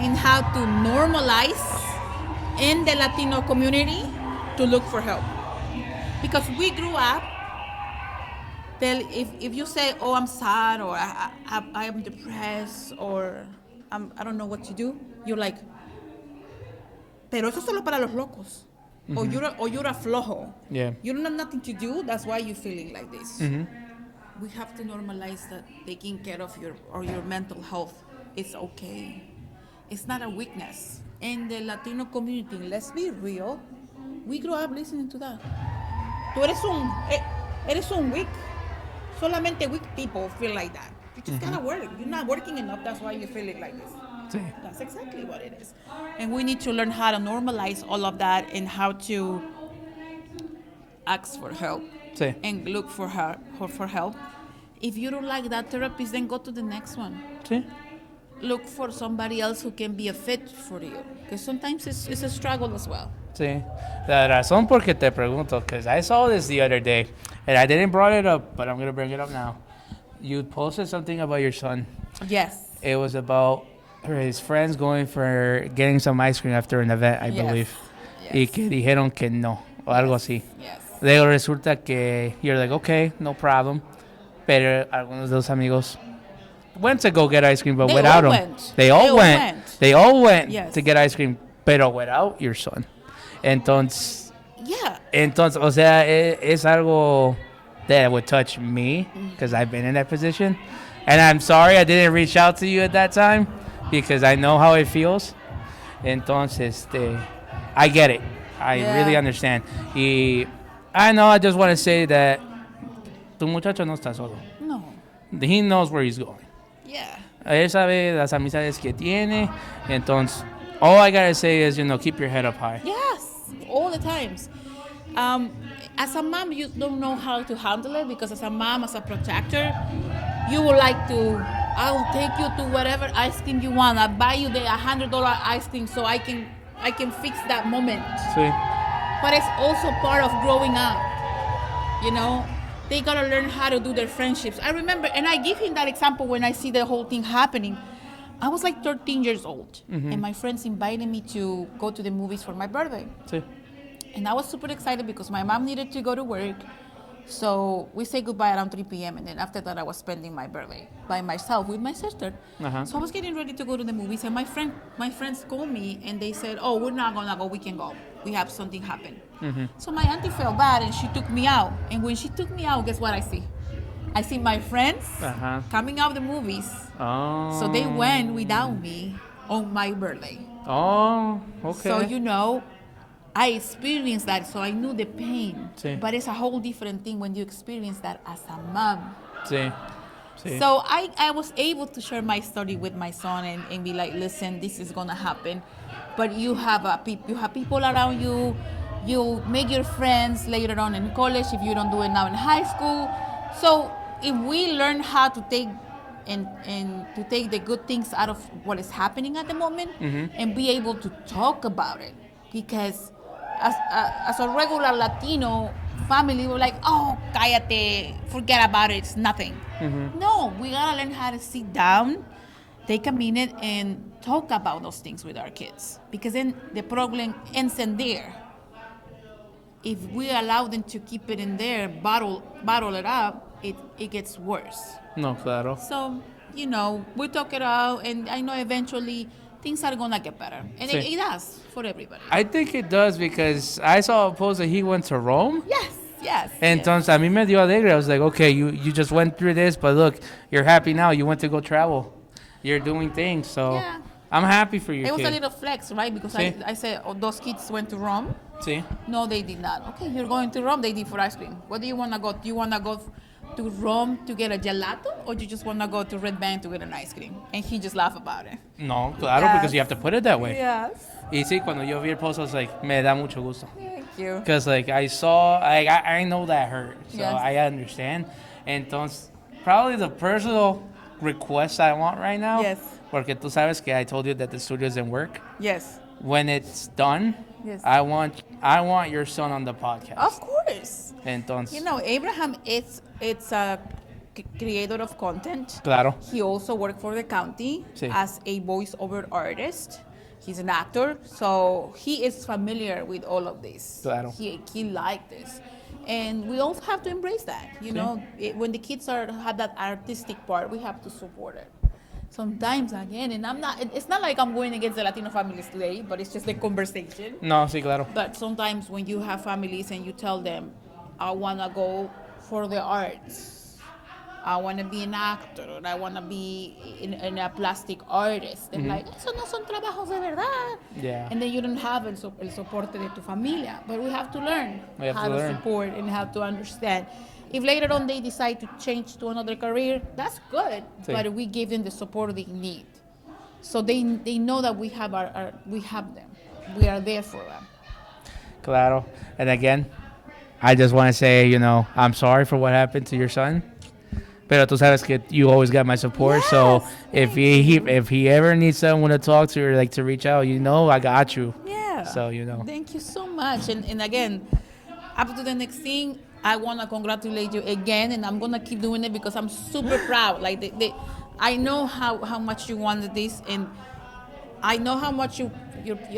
in how to normalize in the Latino community to look for help. Because we grew up, if you say, oh, I'm sad, or I am depressed, or I don't know what to do, you're like, pero eso es solo para los locos. Mm-hmm. Or you're a flojo. Yeah. You don't have nothing to do, that's why you're feeling like this. Mm-hmm. We have to normalize that taking care of your mental health is okay. It's not a weakness. In the Latino community, let's be real, we grew up listening to that. Tú eres un weak. Solamente weak people feel like that. You just gotta work. You're not working enough, that's why you're feeling like this. Sí. That's exactly what it is. And we need to learn how to normalize all of that and how to ask for help. Sí. And look for help. If you don't like that therapist, then go to the next one. Sí. Look for somebody else who can be a fit for you. Because sometimes it's a struggle as well. Sí. La razón por que te pregunto, because I saw this the other day, and I didn't brought it up, but I'm going to bring it up now. You posted something about your son. Yes. It was about his friends getting some ice cream after an event, I believe. Yes. Y que dijeron que no, o algo así. Yes. Luego resulta que you're like, okay, no problem. Pero algunos de los amigos went to go get ice cream, but They without all him. went. They all went. They all went Yes. to get ice cream, pero without your son. Entonces, Yeah. o sea, es algo that would touch me because I've been in that position. And I'm sorry I didn't reach out to you at that time because I know how it feels. Entonces, I get it. I really understand. Y I just want to say that tu muchacho no está solo. No. He knows where he's going. Yeah. Él sabe las amistades que tiene. Entonces, all I gotta say is, keep your head up high. Yes, all the times. As a mom, you don't know how to handle it because as a mom, as a protector, you would like to, I will take you to whatever ice cream you want. I'll buy you the $100 ice cream so I can I can fix that moment. Sí. But it's also part of growing up. You know, they gotta learn how to do their friendships. I remember, and I give him that example when I see the whole thing happening. I was like 13 years old, and my friends invited me to go to the movies for my birthday. Sí. And I was super excited because my mom needed to go to work. So we say goodbye around 3 p.m. And then after that, I was spending my birthday by myself with my sister. So I was getting ready to go to the movies, and my friends called me and they said, "Oh, we're not gonna go. We can go. We have something happen." So my auntie felt bad and she took me out. And when she took me out, guess what I see? I see my friends coming out of the movies. So they went without me on my birthday. Oh, okay. So you know, I experienced that, so I knew the pain. Sí. But it's a whole different thing when you experience that as a mom. Sí. Sí. So I was able to share my story with my son and be like, listen, this is gonna happen. But you have people around you. You make your friends later on in college if you don't do it now in high school. So if we learn how to take and to take the good things out of what is happening at the moment and be able to talk about it, because as a regular Latino family, we're like, oh, cállate, forget about it, it's nothing. No, we gotta learn how to sit down, take a minute, and talk about those things with our kids, because then the problem ends in there. If we allow them to keep it in there, bottle it up, it gets worse. No, claro. So, you know, we talk it out, and I know eventually things are gonna get better, and it does for everybody. I think it does, because I saw a post that he went to Rome. Yes. Entonces, a mí me dio alegre. I was like, okay, you just went through this, but look, you're happy now. You went to go travel. You're doing things, so Yeah. I'm happy for you. It was a little flex, right? Because I said, oh, those kids went to Rome. Sí. No, they did not. Okay, you're going to Rome. They did for ice cream. Where do you want to go? Do you want to go to Rome to get a gelato, or you just want to go to Red Band to get an ice cream? And he just laughed about it. No, claro, because you have to put it that way. Yes. Y sí, cuando yo vi el post, I was like, me da mucho gusto. Thank you. Because, like, I know that hurt, so Yes. I understand. Entonces, probably the personal request I want right now, porque tú sabes que I told you that the studio doesn't work. Yes. When it's done, Yes. I want your son on the podcast. Of course. Entonces, You know, Abraham it's a creator of content. Claro. He also worked for the county Sí. as a voiceover artist. He's an actor, so he is familiar with all of this. Claro. He liked this. And we also have to embrace that. You know, when the kids have that artistic part, we have to support it. Sometimes, again, and it's not like I'm going against the Latino families today, but it's just a conversation. No, sí, claro. But sometimes when you have families and you tell them, I want to go for the arts, I want to be an actor, or I want to be in a plastic artist, they're like, eso no son trabajos de verdad. Yeah. And then you don't have el soporte de tu familia. But we have to learn how to support and how to understand. If later on they decide to change to another career, that's good. Sí. But we give them the support they need, so they know that we have we have them. We are there for them. Claro. And again, I just want to say, you know, I'm sorry for what happened to your son. Pero tú sabes que you always got my support. Yes, so if he ever needs someone to talk to or like to reach out, you know, I got you. Yeah. So, you know. Thank you so much. And again, up to the next thing, I want to congratulate you again, and I'm going to keep doing it because I'm super proud. Like, I know how much you wanted this, and I know how much you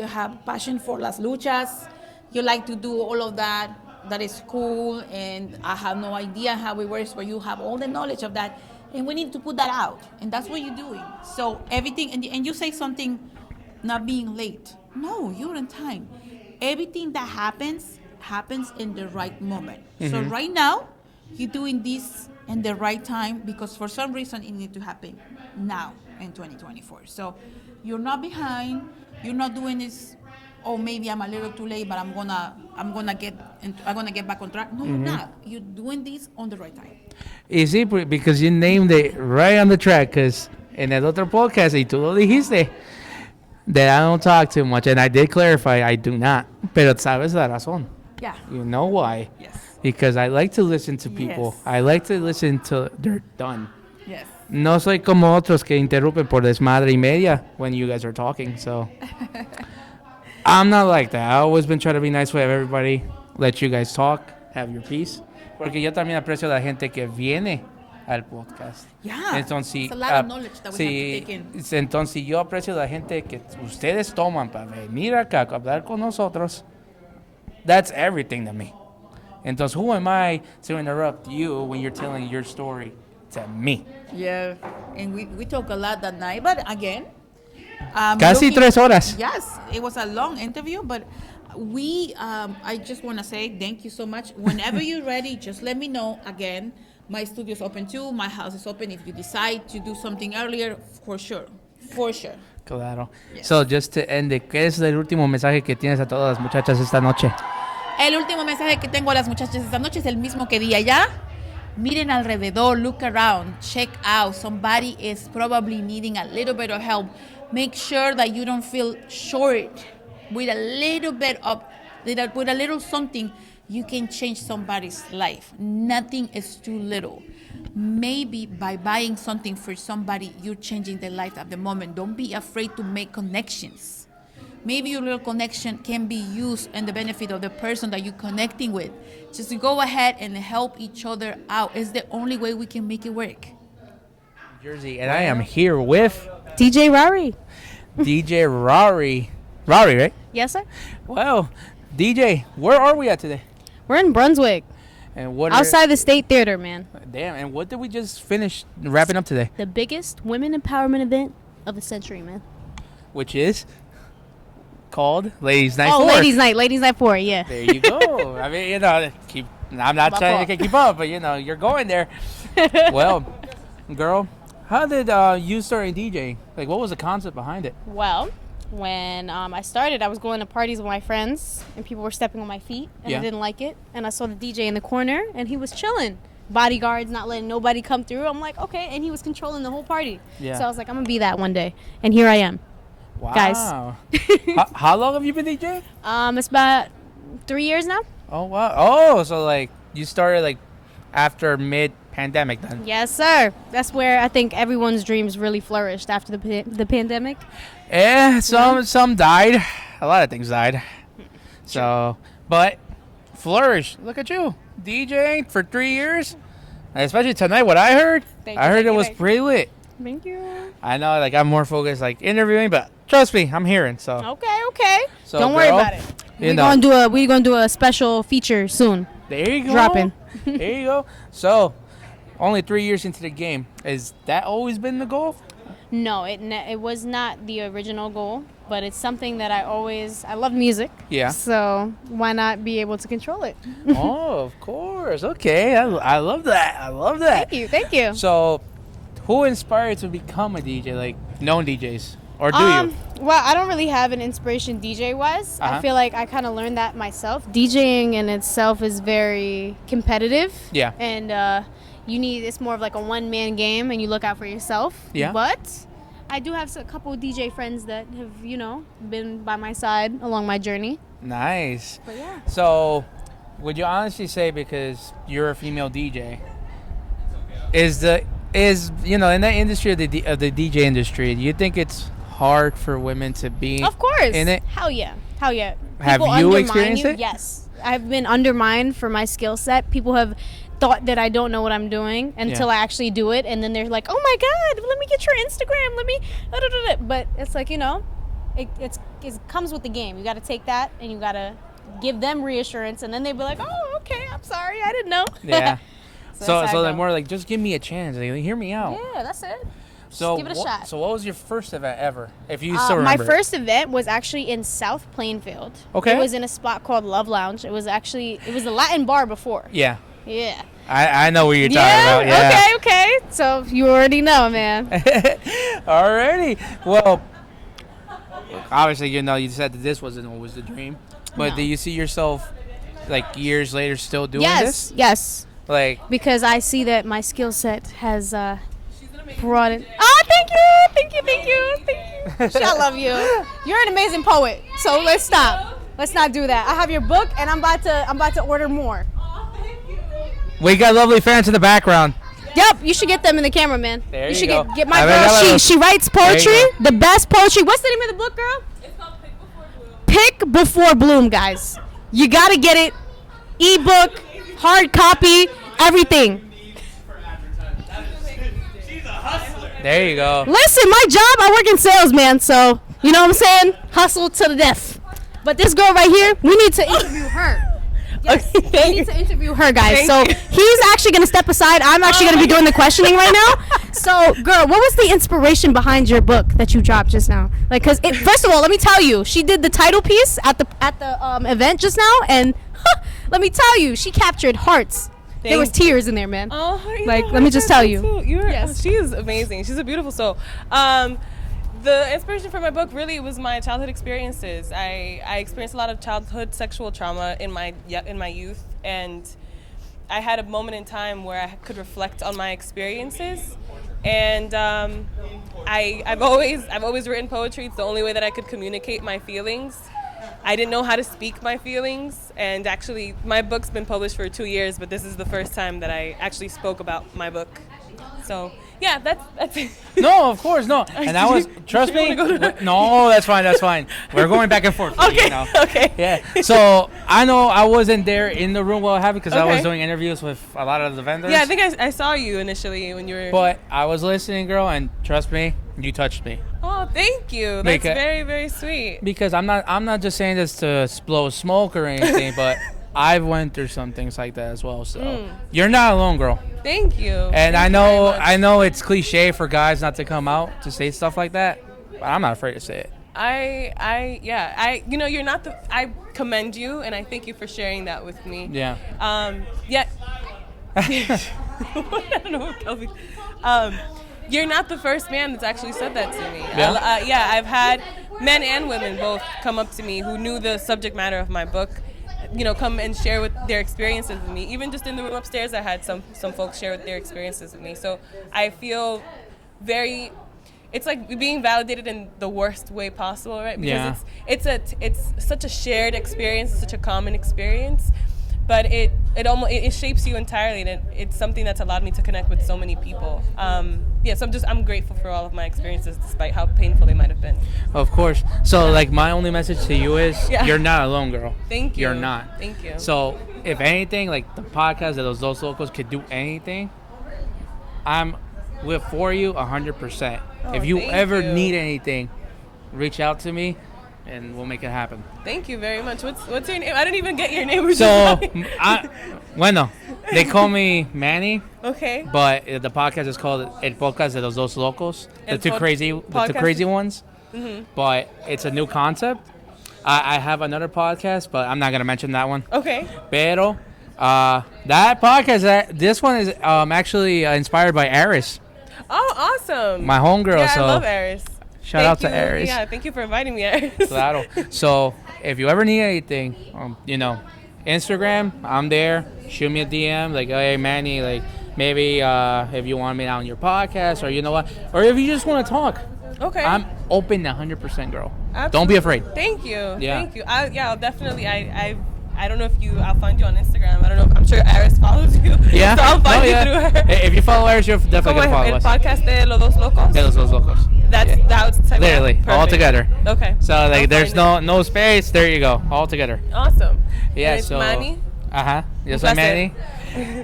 have passion for las luchas. You like to do all of that. That is cool, and I have no idea how it works, but you have all the knowledge of that, and we need to put that out, and that's what you're doing. So everything, and you say something, not being late. No, you're on time. Everything that happens in the right moment. So right now, you're doing this in the right time because for some reason it needs to happen now in 2024. So you're not behind. You're not doing this. Oh, maybe I'm a little too late, but I'm gonna get back on track. No, you're not. You're doing this on the right time. Y sí, because you named it right on the track. Because en el otro podcast, y tú lo dijiste, that I don't talk too much, and I did clarify I do not. Pero sabes la razón. Yeah. You know why? Yes. Because I like to listen to people. Yes. I like to listen till they're done. Yes. No soy como otros que interrumpen por desmadre y media when you guys are talking. So I'm not like that. I've always been trying to be nice with everybody. Let you guys talk. Have your peace. Porque yo también aprecio a la gente que viene al podcast. Yeah. Entonces, it's a lot of knowledge that we have to take in. Entonces yo aprecio a la gente que ustedes toman para venir acá a hablar con nosotros. That's everything to me. Entonces, who am I to interrupt you when you're telling your story to me? Yeah, and we talk a lot that night, but again, Casi 3 horas. Yes, it was a long interview, but I just want to say thank you so much. Whenever you're ready, just let me know. Again, my studio's open too. My house is open. If you decide to do something earlier, for sure. Claro. Yes. So, just to end it, ¿qué es el último mensaje que tienes a todas las muchachas esta noche? El último mensaje que tengo a las muchachas esta noche es el mismo que di allá. Miren alrededor, look around, check out. Somebody is probably needing a little bit of help. Make sure that you don't feel short. With a little something, you can change somebody's life. Nothing is too little. Maybe by buying something for somebody, you're changing their life at the moment. Don't be afraid to make connections. Maybe your little connection can be used in the benefit of the person that you're connecting with. Just go ahead and help each other out. It's the only way we can make it work. Jersey, and I am here with DJ Rari. DJ Rari. Rari, right? Yes, sir. Well, DJ, where are we at today? We're in Brunswick. And what outside the State Theater, man. Damn, and what did we just finish wrapping up today? The biggest women empowerment event of the century, man. Which is called Ladies Night 4. Oh, Ladies Night 4, yeah. There you go. I mean, I'm not trying to keep up, but you're going there. Well, girl, how did you start DJing? Like, what was the concept behind it? Well, when I started, I was going to parties with my friends, and people were stepping on my feet, and I didn't like it. And I saw the DJ in the corner, and he was chilling. Bodyguards not letting nobody come through. I'm like, okay, and he was controlling the whole party. Yeah. So I was like, I'm gonna be that one day, and here I am. Wow. Guys. How long have you been DJing? It's about 3 years now. Oh wow. Oh, so like you started like after mid-pandemic then? Yes, sir. That's where I think everyone's dreams really flourished after the pandemic. Yeah, some died. A lot of things died. So, but flourished. Look at you, DJing for 3 years. Especially tonight, what I heard. I heard it was pretty lit. Thank you. I know, like I'm more focused, like interviewing, but trust me, I'm hearing. So okay. So don't worry about it. We're gonna do a special feature soon. There you go. Dropping. There you go. So, only 3 years into the game. Is that always been the goal? No, it was not the original goal, but it's something that I love music. Yeah. So why not be able to control it? Oh, of course. Okay, I love that. I love that. Thank you. So, who inspired you to become a DJ? Like known DJs, or do you? Well, I don't really have an inspiration DJ-wise. I feel like I kind of learned that myself. DJing in itself is very competitive. Yeah. And it's more of like a one-man game, and you look out for yourself. Yeah. But I do have a couple of DJ friends that have, been by my side along my journey. Nice. But yeah. So, would you honestly say, because you're a female DJ, is in that industry of the DJ industry, do you think it's hard for women to be of course in it? Hell yeah. Have you experienced it? Yes, I've been undermined for my skill set. People have thought that I don't know what I'm doing until I actually do it, and then they're like, oh my god, let me get your Instagram, let me but it's like, it comes with the game. You got to take that and you got to give them reassurance, and then they'll be like, oh okay, I'm sorry, I didn't know. Yeah. So they're more like, just give me a chance. Like, hear me out. Yeah, that's it. So give it a shot. So what was your first event ever, if you still remember? My first event was actually in South Plainfield. Okay. It was in a spot called Love Lounge. It was a Latin bar before. Yeah. Yeah. I know what you're talking about. Yeah. Okay. So you already know, man. Alrighty. Well, obviously, you said that this wasn't always the dream, but do you see yourself, like, years later still doing this? Yes. Like, because I see that my skill set has brought it. Oh, thank you. I love you. You're an amazing poet. So let's stop. Let's not do that. I have your book, and I'm about to order more. We got lovely fans in the background. Yep, you should get them in the camera, man. There you should go. Get my girl. She writes poetry. The best poetry. What's the name of the book, girl? It's called pick before bloom, guys. You gotta get it. Ebook, hard copy, everything. There you go. Listen, my job, I work in sales, man. So, you know what I'm saying? Hustle to the death. But this girl right here, we need to interview her. Yes, we need to interview her, guys. So he's actually going to step aside. I'm actually going to be doing the questioning right now. So, girl, what was the inspiration behind your book that you dropped just now? Like, because first of all, let me tell you, she did the title piece at the event just now, and let me tell you, she captured hearts. There was tears in there, man. Oh, like, let me just tell you. Yes. She is amazing. She's a beautiful soul. The inspiration for my book really was my childhood experiences. I experienced a lot of childhood sexual trauma in my youth, and I had a moment in time where I could reflect on my experiences. And I've always written poetry. It's the only way that I could communicate my feelings. I didn't know how to speak my feelings, and actually my book's been published for 2 years, but this is the first time that I actually spoke about my book. So yeah, that's it. No, of course, no. And I was, trust me. No, that's fine. We're going back and forth. Okay. You know? Okay. Yeah. So I know I wasn't there in the room while it happened because I was doing interviews with a lot of the vendors. Yeah, I think I saw you initially when you were. But I was listening, girl, and trust me, you touched me. Oh, thank you. That's very, very sweet. Because I'm not just saying this to blow smoke or anything, but I've went through some things like that as well. So you're not alone, girl. Thank you. And I know it's cliche for guys not to come out to say stuff like that, but I'm not afraid to say it. You're not I commend you, and I thank you for sharing that with me. Yeah. Yeah. I don't know what Kelby. You're not the first man that's actually said that to me. Yeah? I've had men and women both come up to me who knew the subject matter of my book, come and share with their experiences with me. Even just in the room upstairs, I had some folks share with their experiences with me. So I feel it's like being validated in the worst way possible, right? Because it's such a shared experience, such a common experience. But it shapes you entirely, and it's something that's allowed me to connect with so many people. So I'm grateful for all of my experiences, despite how painful they might have been. Of course. So like my only message to you is you're not alone, girl. Thank you. You're not. Thank you. So if anything, like the podcast of those Dos Locos could do anything, I'm for you 100%. If you ever need anything, reach out to me. And we'll make it happen. Thank you very much. What's your name? I didn't even get your name. So, they call me Manny. Okay. But the podcast is called El Podcast de los Dos Locos. The two crazy ones. Mm-hmm. But it's a new concept. I have another podcast, but I'm not gonna mention that one. Okay. Pero that podcast, this one is actually inspired by Aris. Oh, awesome. My homegirl. Yeah, I love Aris. Shout out to Aris. Yeah, thank you for inviting me, Aris. Claro. So, if you ever need anything, Instagram, I'm there. Shoot me a DM, like, hey, Manny, like, maybe if you want me on your podcast, or you know what, or if you just want to talk. Okay. I'm open 100%, girl. Absolutely. Don't be afraid. Thank you. Yeah. Thank you. I'll definitely. I don't know if I'll find you on Instagram. I don't know. I'm sure Aris follows you. Yeah. So I'll find you through her. If you follow Aris, you're definitely going to follow us. El podcast de los Dos Locos. De los Dos Locos. That's literally all together. Okay. So like, there's no space. There you go. All together. Awesome. Yeah. So. Imani. Yo soy Manny.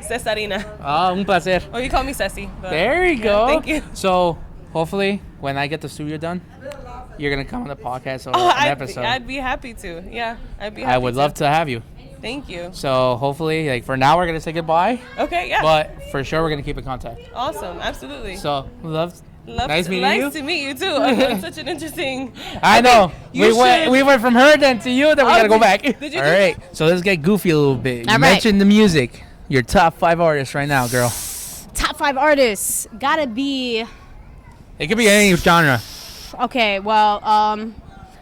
Cesarina. Un placer. Oh, you call me Ceci. There you go. Thank you. So hopefully, when I get the studio done, you're gonna come on the podcast or an episode. I'd be happy to. Yeah, I'd be happy. I would love to have you. Thank you. So hopefully, like, for now, we're gonna say goodbye. Okay. Yeah. But for sure, we're gonna keep in contact. Awesome. Absolutely. So nice meeting you. Nice to meet you too. It's such an interesting. I know. We went from her then to you. Then we gotta go back. Did you? All right. So let's get goofy a little bit. You All right. mentioned the music. Your top 5 artists right now, girl. Top 5 artists. Gotta be. It could be any genre. Okay, well,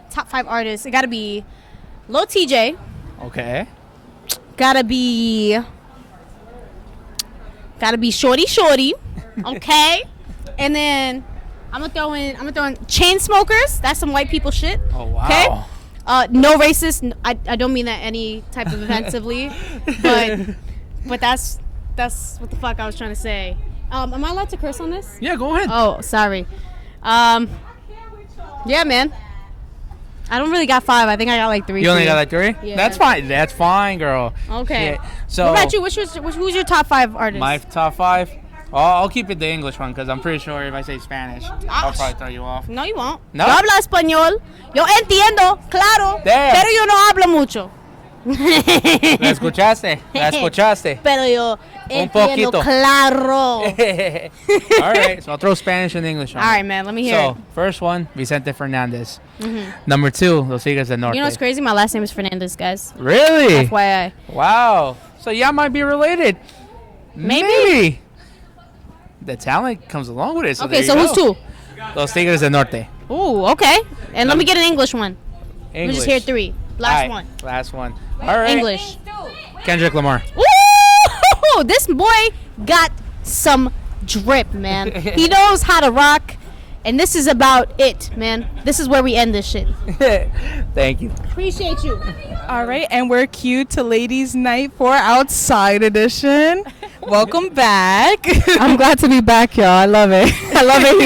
top 5 artists. It gotta be Lil TJ. Okay. Gotta be Shorty. Okay. And then I'm gonna throw in Chainsmokers. That's some white people shit. Oh wow. Okay. No racist. I don't mean that any type of offensively, but that's what the fuck I was trying to say. Am I allowed to curse on this? Yeah, go ahead. Oh, sorry. Yeah, man. I don't really got 5. I think I got like 3. You only got like 3? Yeah. That's fine. That's fine, girl. Okay. Yeah. So what about you? Who's your top 5 artists? my top 5? I'll keep it the English one because I'm pretty sure if I say Spanish, I'll probably throw you off. No, you won't. No? Yo hablo español. Yo entiendo, claro. Damn. Pero yo no hablo mucho. ¿La escuchaste? ¿La escuchaste? Pero yo Un entiendo, poquito. claro. All right, so I'll throw Spanish and English on All it. right, man. Let me hear So, first one, Vicente Fernandez. Mhm. Number 2, Los Tigres del Norte. You know what's crazy? My last name is Fernandez, guys. Really? FYI. Wow. So y'all might be related. Maybe. The talent comes along with it. So Okay, there so you who's go. 2? Los Tigres del Norte. Ooh, okay. And let me get an English one. Let me just hear English. 3. Last All right, one. Last one. All right. English. Kendrick Lamar. Ooh, this boy got some drip, man. He knows how to rock, and this is about it, man. This is where we end this shit. Thank you. Appreciate you. All right, and we're queued to Ladies' Night for Outside Edition. Welcome back. I'm glad to be back, y'all. I love it. I love it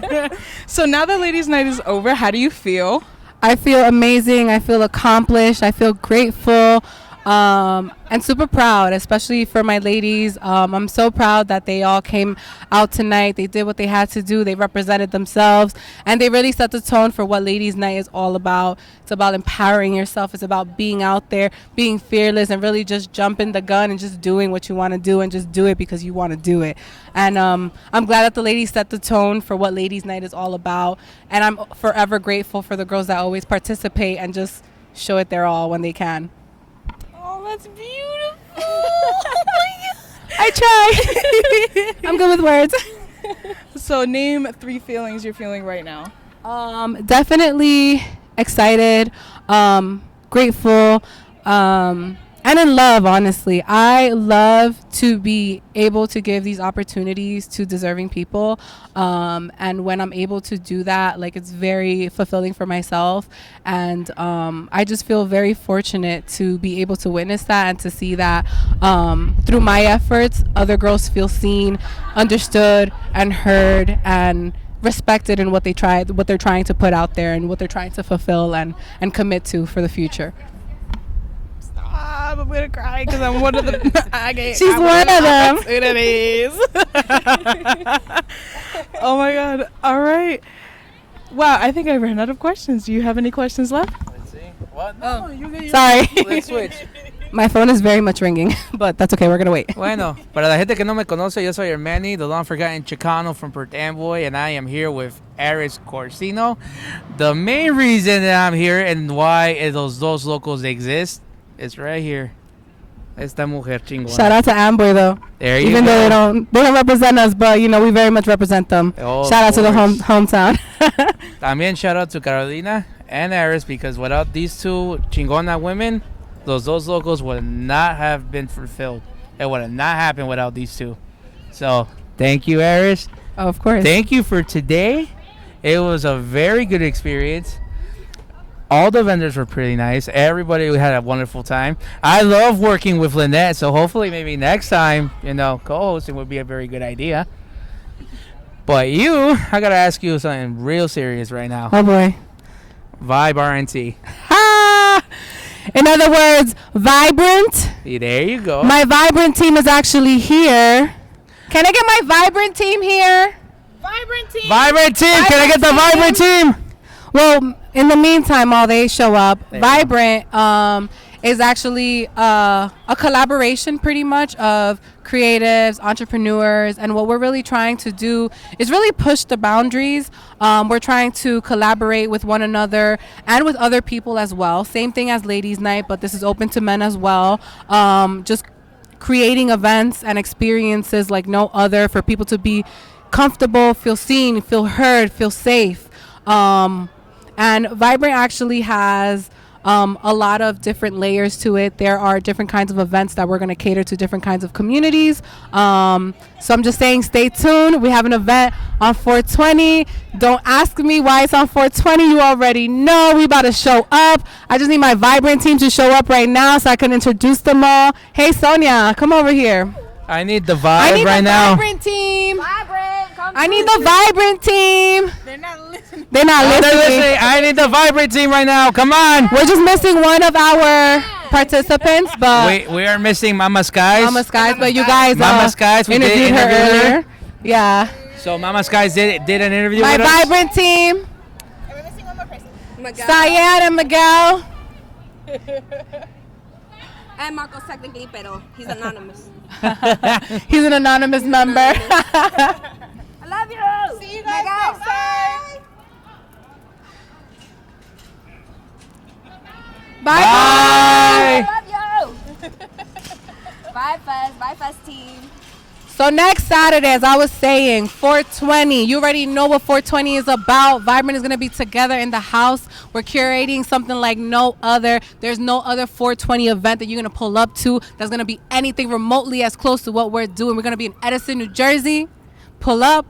here. So now that Ladies' Night is over, how do you feel? I feel amazing. I feel accomplished. I feel grateful. And super proud, especially for my ladies. I'm so proud that they all came out tonight. They did what they had to do. They represented themselves, and they really set the tone for what Ladies Night is all about. It's about empowering yourself. It's about being out there, being fearless, and really just jumping the gun and just doing what you want to do, and just do it because you want to do it. And I'm glad that the ladies set the tone for what Ladies Night is all about, and I'm forever grateful for the girls that always participate and just show it their all when they can. Oh, that's beautiful. I try. I'm good with words. So name 3 feelings you're feeling right now. Definitely excited, grateful, and in love, honestly. I love to be able to give these opportunities to deserving people. And when I'm able to do that, like, it's very fulfilling for myself. And I just feel very fortunate to be able to witness that and to see that through my efforts, other girls feel seen, understood, and heard, and respected in what they're trying to put out there and what they're trying to fulfill and commit to for the future. I'm gonna cry because I'm one of the. She's one of them. Oh my god! All right. Wow, I think I ran out of questions. Do you have any questions left? Let's see. What? No, Sorry. Let's switch. My phone is very much ringing, but that's okay. We're gonna wait. Bueno, para la gente que no me conoce, yo soy Emmanuel, the long forgotten Chicano from Presentado, and I am here with Aris Corsino. The main reason that I'm here and why those dos locos exist is right here. Esta mujer chingona. Shout out to Amboy though. There you Even go. though they don't represent us, but you know we very much represent them. Oh, shout out to the course. hometown. También shout out to Carolina and Aris, because without these two chingona women, those locos would not have been fulfilled. It would have not happened without these two. So thank you, Aris. Oh, of course. Thank you for today. It was a very good experience. All the vendors were pretty nice. Everybody had a wonderful time. I love working with Linnette, so hopefully maybe next time, co-hosting would be a very good idea. But I gotta ask you something real serious right now. Oh boy. Vibe RNT. In other words, vibrant. There you go. My vibrant team is actually here. Can I get my vibrant team here? Vibrant team. Can I get the vibrant team? Well, in the meantime, while they show up, Vibrant is actually a collaboration pretty much of creatives, entrepreneurs, and what we're really trying to do is really push the boundaries. We're trying to collaborate with one another and with other people as well. Same thing as Ladies Night, but this is open to men as well. Just creating events and experiences like no other for people to be comfortable, feel seen, feel heard, feel safe. And Vibrant actually has a lot of different layers to it. There are different kinds of events that we're going to cater to different kinds of communities. So I'm just saying, stay tuned. We have an event on 420. Don't ask me why it's on 420. You already know. We about to show up. I just need my Vibrant team to show up right now so I can introduce them all. Hey, Sonia, come over here. I need the vibe right now. Vibrant team. I need the Vibrant team. They're not listening. They're not listening. I need the Vibrate team right now. Come on. We're just missing one of our participants, but we are missing Mama Skies. Mama Skies, but you guys Mama Skies, we interviewed her earlier. Yeah. So Mama Skies did an interview My with us. Vibrant team. And we're missing one more person. Cyan and Miguel. And Marco's technically, pero he's anonymous. He's an anonymous member. I love you. See you guys next time. Bye. I love you. Bye, Fuzz team. So next Saturday, as I was saying, 420. You already know what 420 is about. Vibrant is going to be together in the house. We're curating something like no other. There's no other 420 event that you're going to pull up to that's going to be anything remotely as close to what we're doing. We're going to be in Edison, New Jersey. Pull up.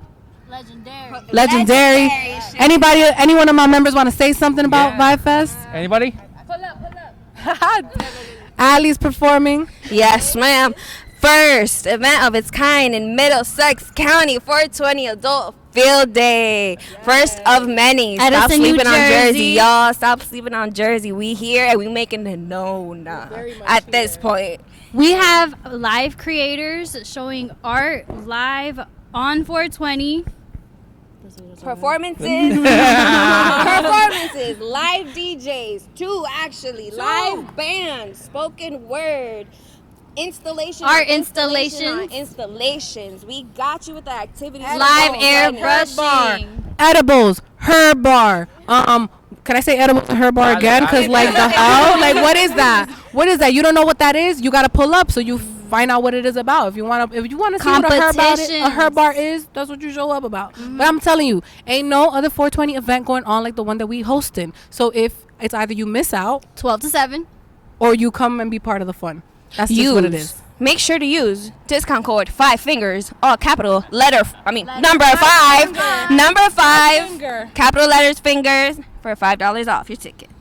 Legendary. Any one of my members want to say something about Vibe Fest? Anybody? Pull up. Ali's performing. Yes, ma'am. First event of its kind in Middlesex County, 420 Adult Field Day. First of many. Stop sleeping on Jersey, y'all. Stop sleeping on Jersey. We here and we making it known at this point. We have live creators showing art live on 420. Performances, live DJs, 2 actually, live bands, spoken word. Installations, art installations. We got you with the activities. Live airbrushing, edibles, herb bar. Can I say edibles and herb bar again? Because like the hell, like what is that? What is that? You don't know what that is? You gotta pull up so you find out what it is about. If you wanna see what a herb bar is, that's what you show up about. But I'm telling you, ain't no other 420 event going on like the one that we hosting. So if it's either you miss out 12 to 7, or you come and be part of the fun. That's just what it is. Make sure to use discount code 5 fingers, all capital number 5, capital letters fingers for $5 off your ticket.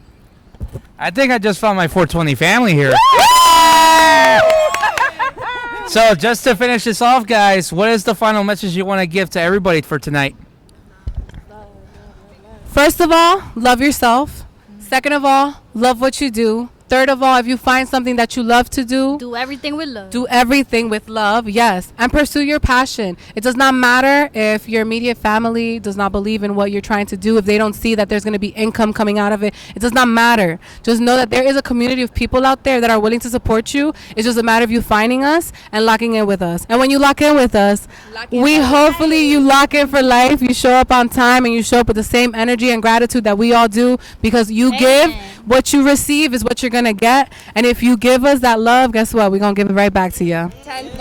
I think I just found my 420 family here. So just to finish this off, guys, what is the final message you want to give to everybody for tonight? First of all, love yourself. Second of all, love what you do. Third of all, if you find something that you love to do, do everything with love. Do everything with love, yes. And pursue your passion. It does not matter if your immediate family does not believe in what you're trying to do, if they don't see that there's going to be income coming out of it. It does not matter. Just know that there is a community of people out there that are willing to support you. It's just a matter of you finding us and locking in with us. And when you lock in with us, hopefully you lock in for life. You show up on time and you show up with the same energy and gratitude that we all do, because you give, what you receive is what you're going to get. And if you give us that love, guess what? We're going to give it right back to you. Tenfold.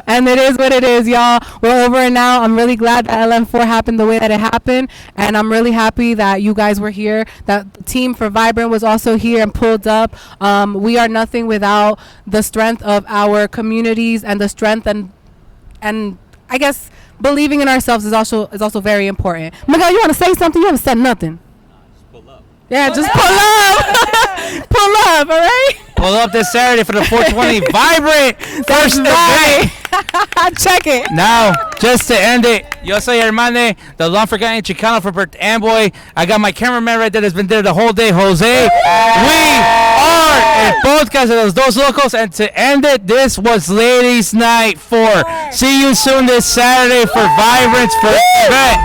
And it is what it is, y'all. We're over and now. I'm really glad that LM4 happened the way that it happened. And I'm really happy that you guys were here, that the team for Vibrant was also here and pulled up. We are nothing without the strength of our communities, and the strength and I guess believing in ourselves is also very important. Miguel, you want to say something? You haven't said nothing. Yeah, just pull up. Pull up, all right? Pull up this Saturday for the 420 Vibrant first event. Check it. Now, just to end it, yo soy Hermane, the long forgotten Chicano for Bert Amboy. I got my cameraman right there that's been there the whole day, Jose. We are el podcast de los dos locos, and to end it, this was Ladies Night 4. See you soon this Saturday for Vibrant's first event.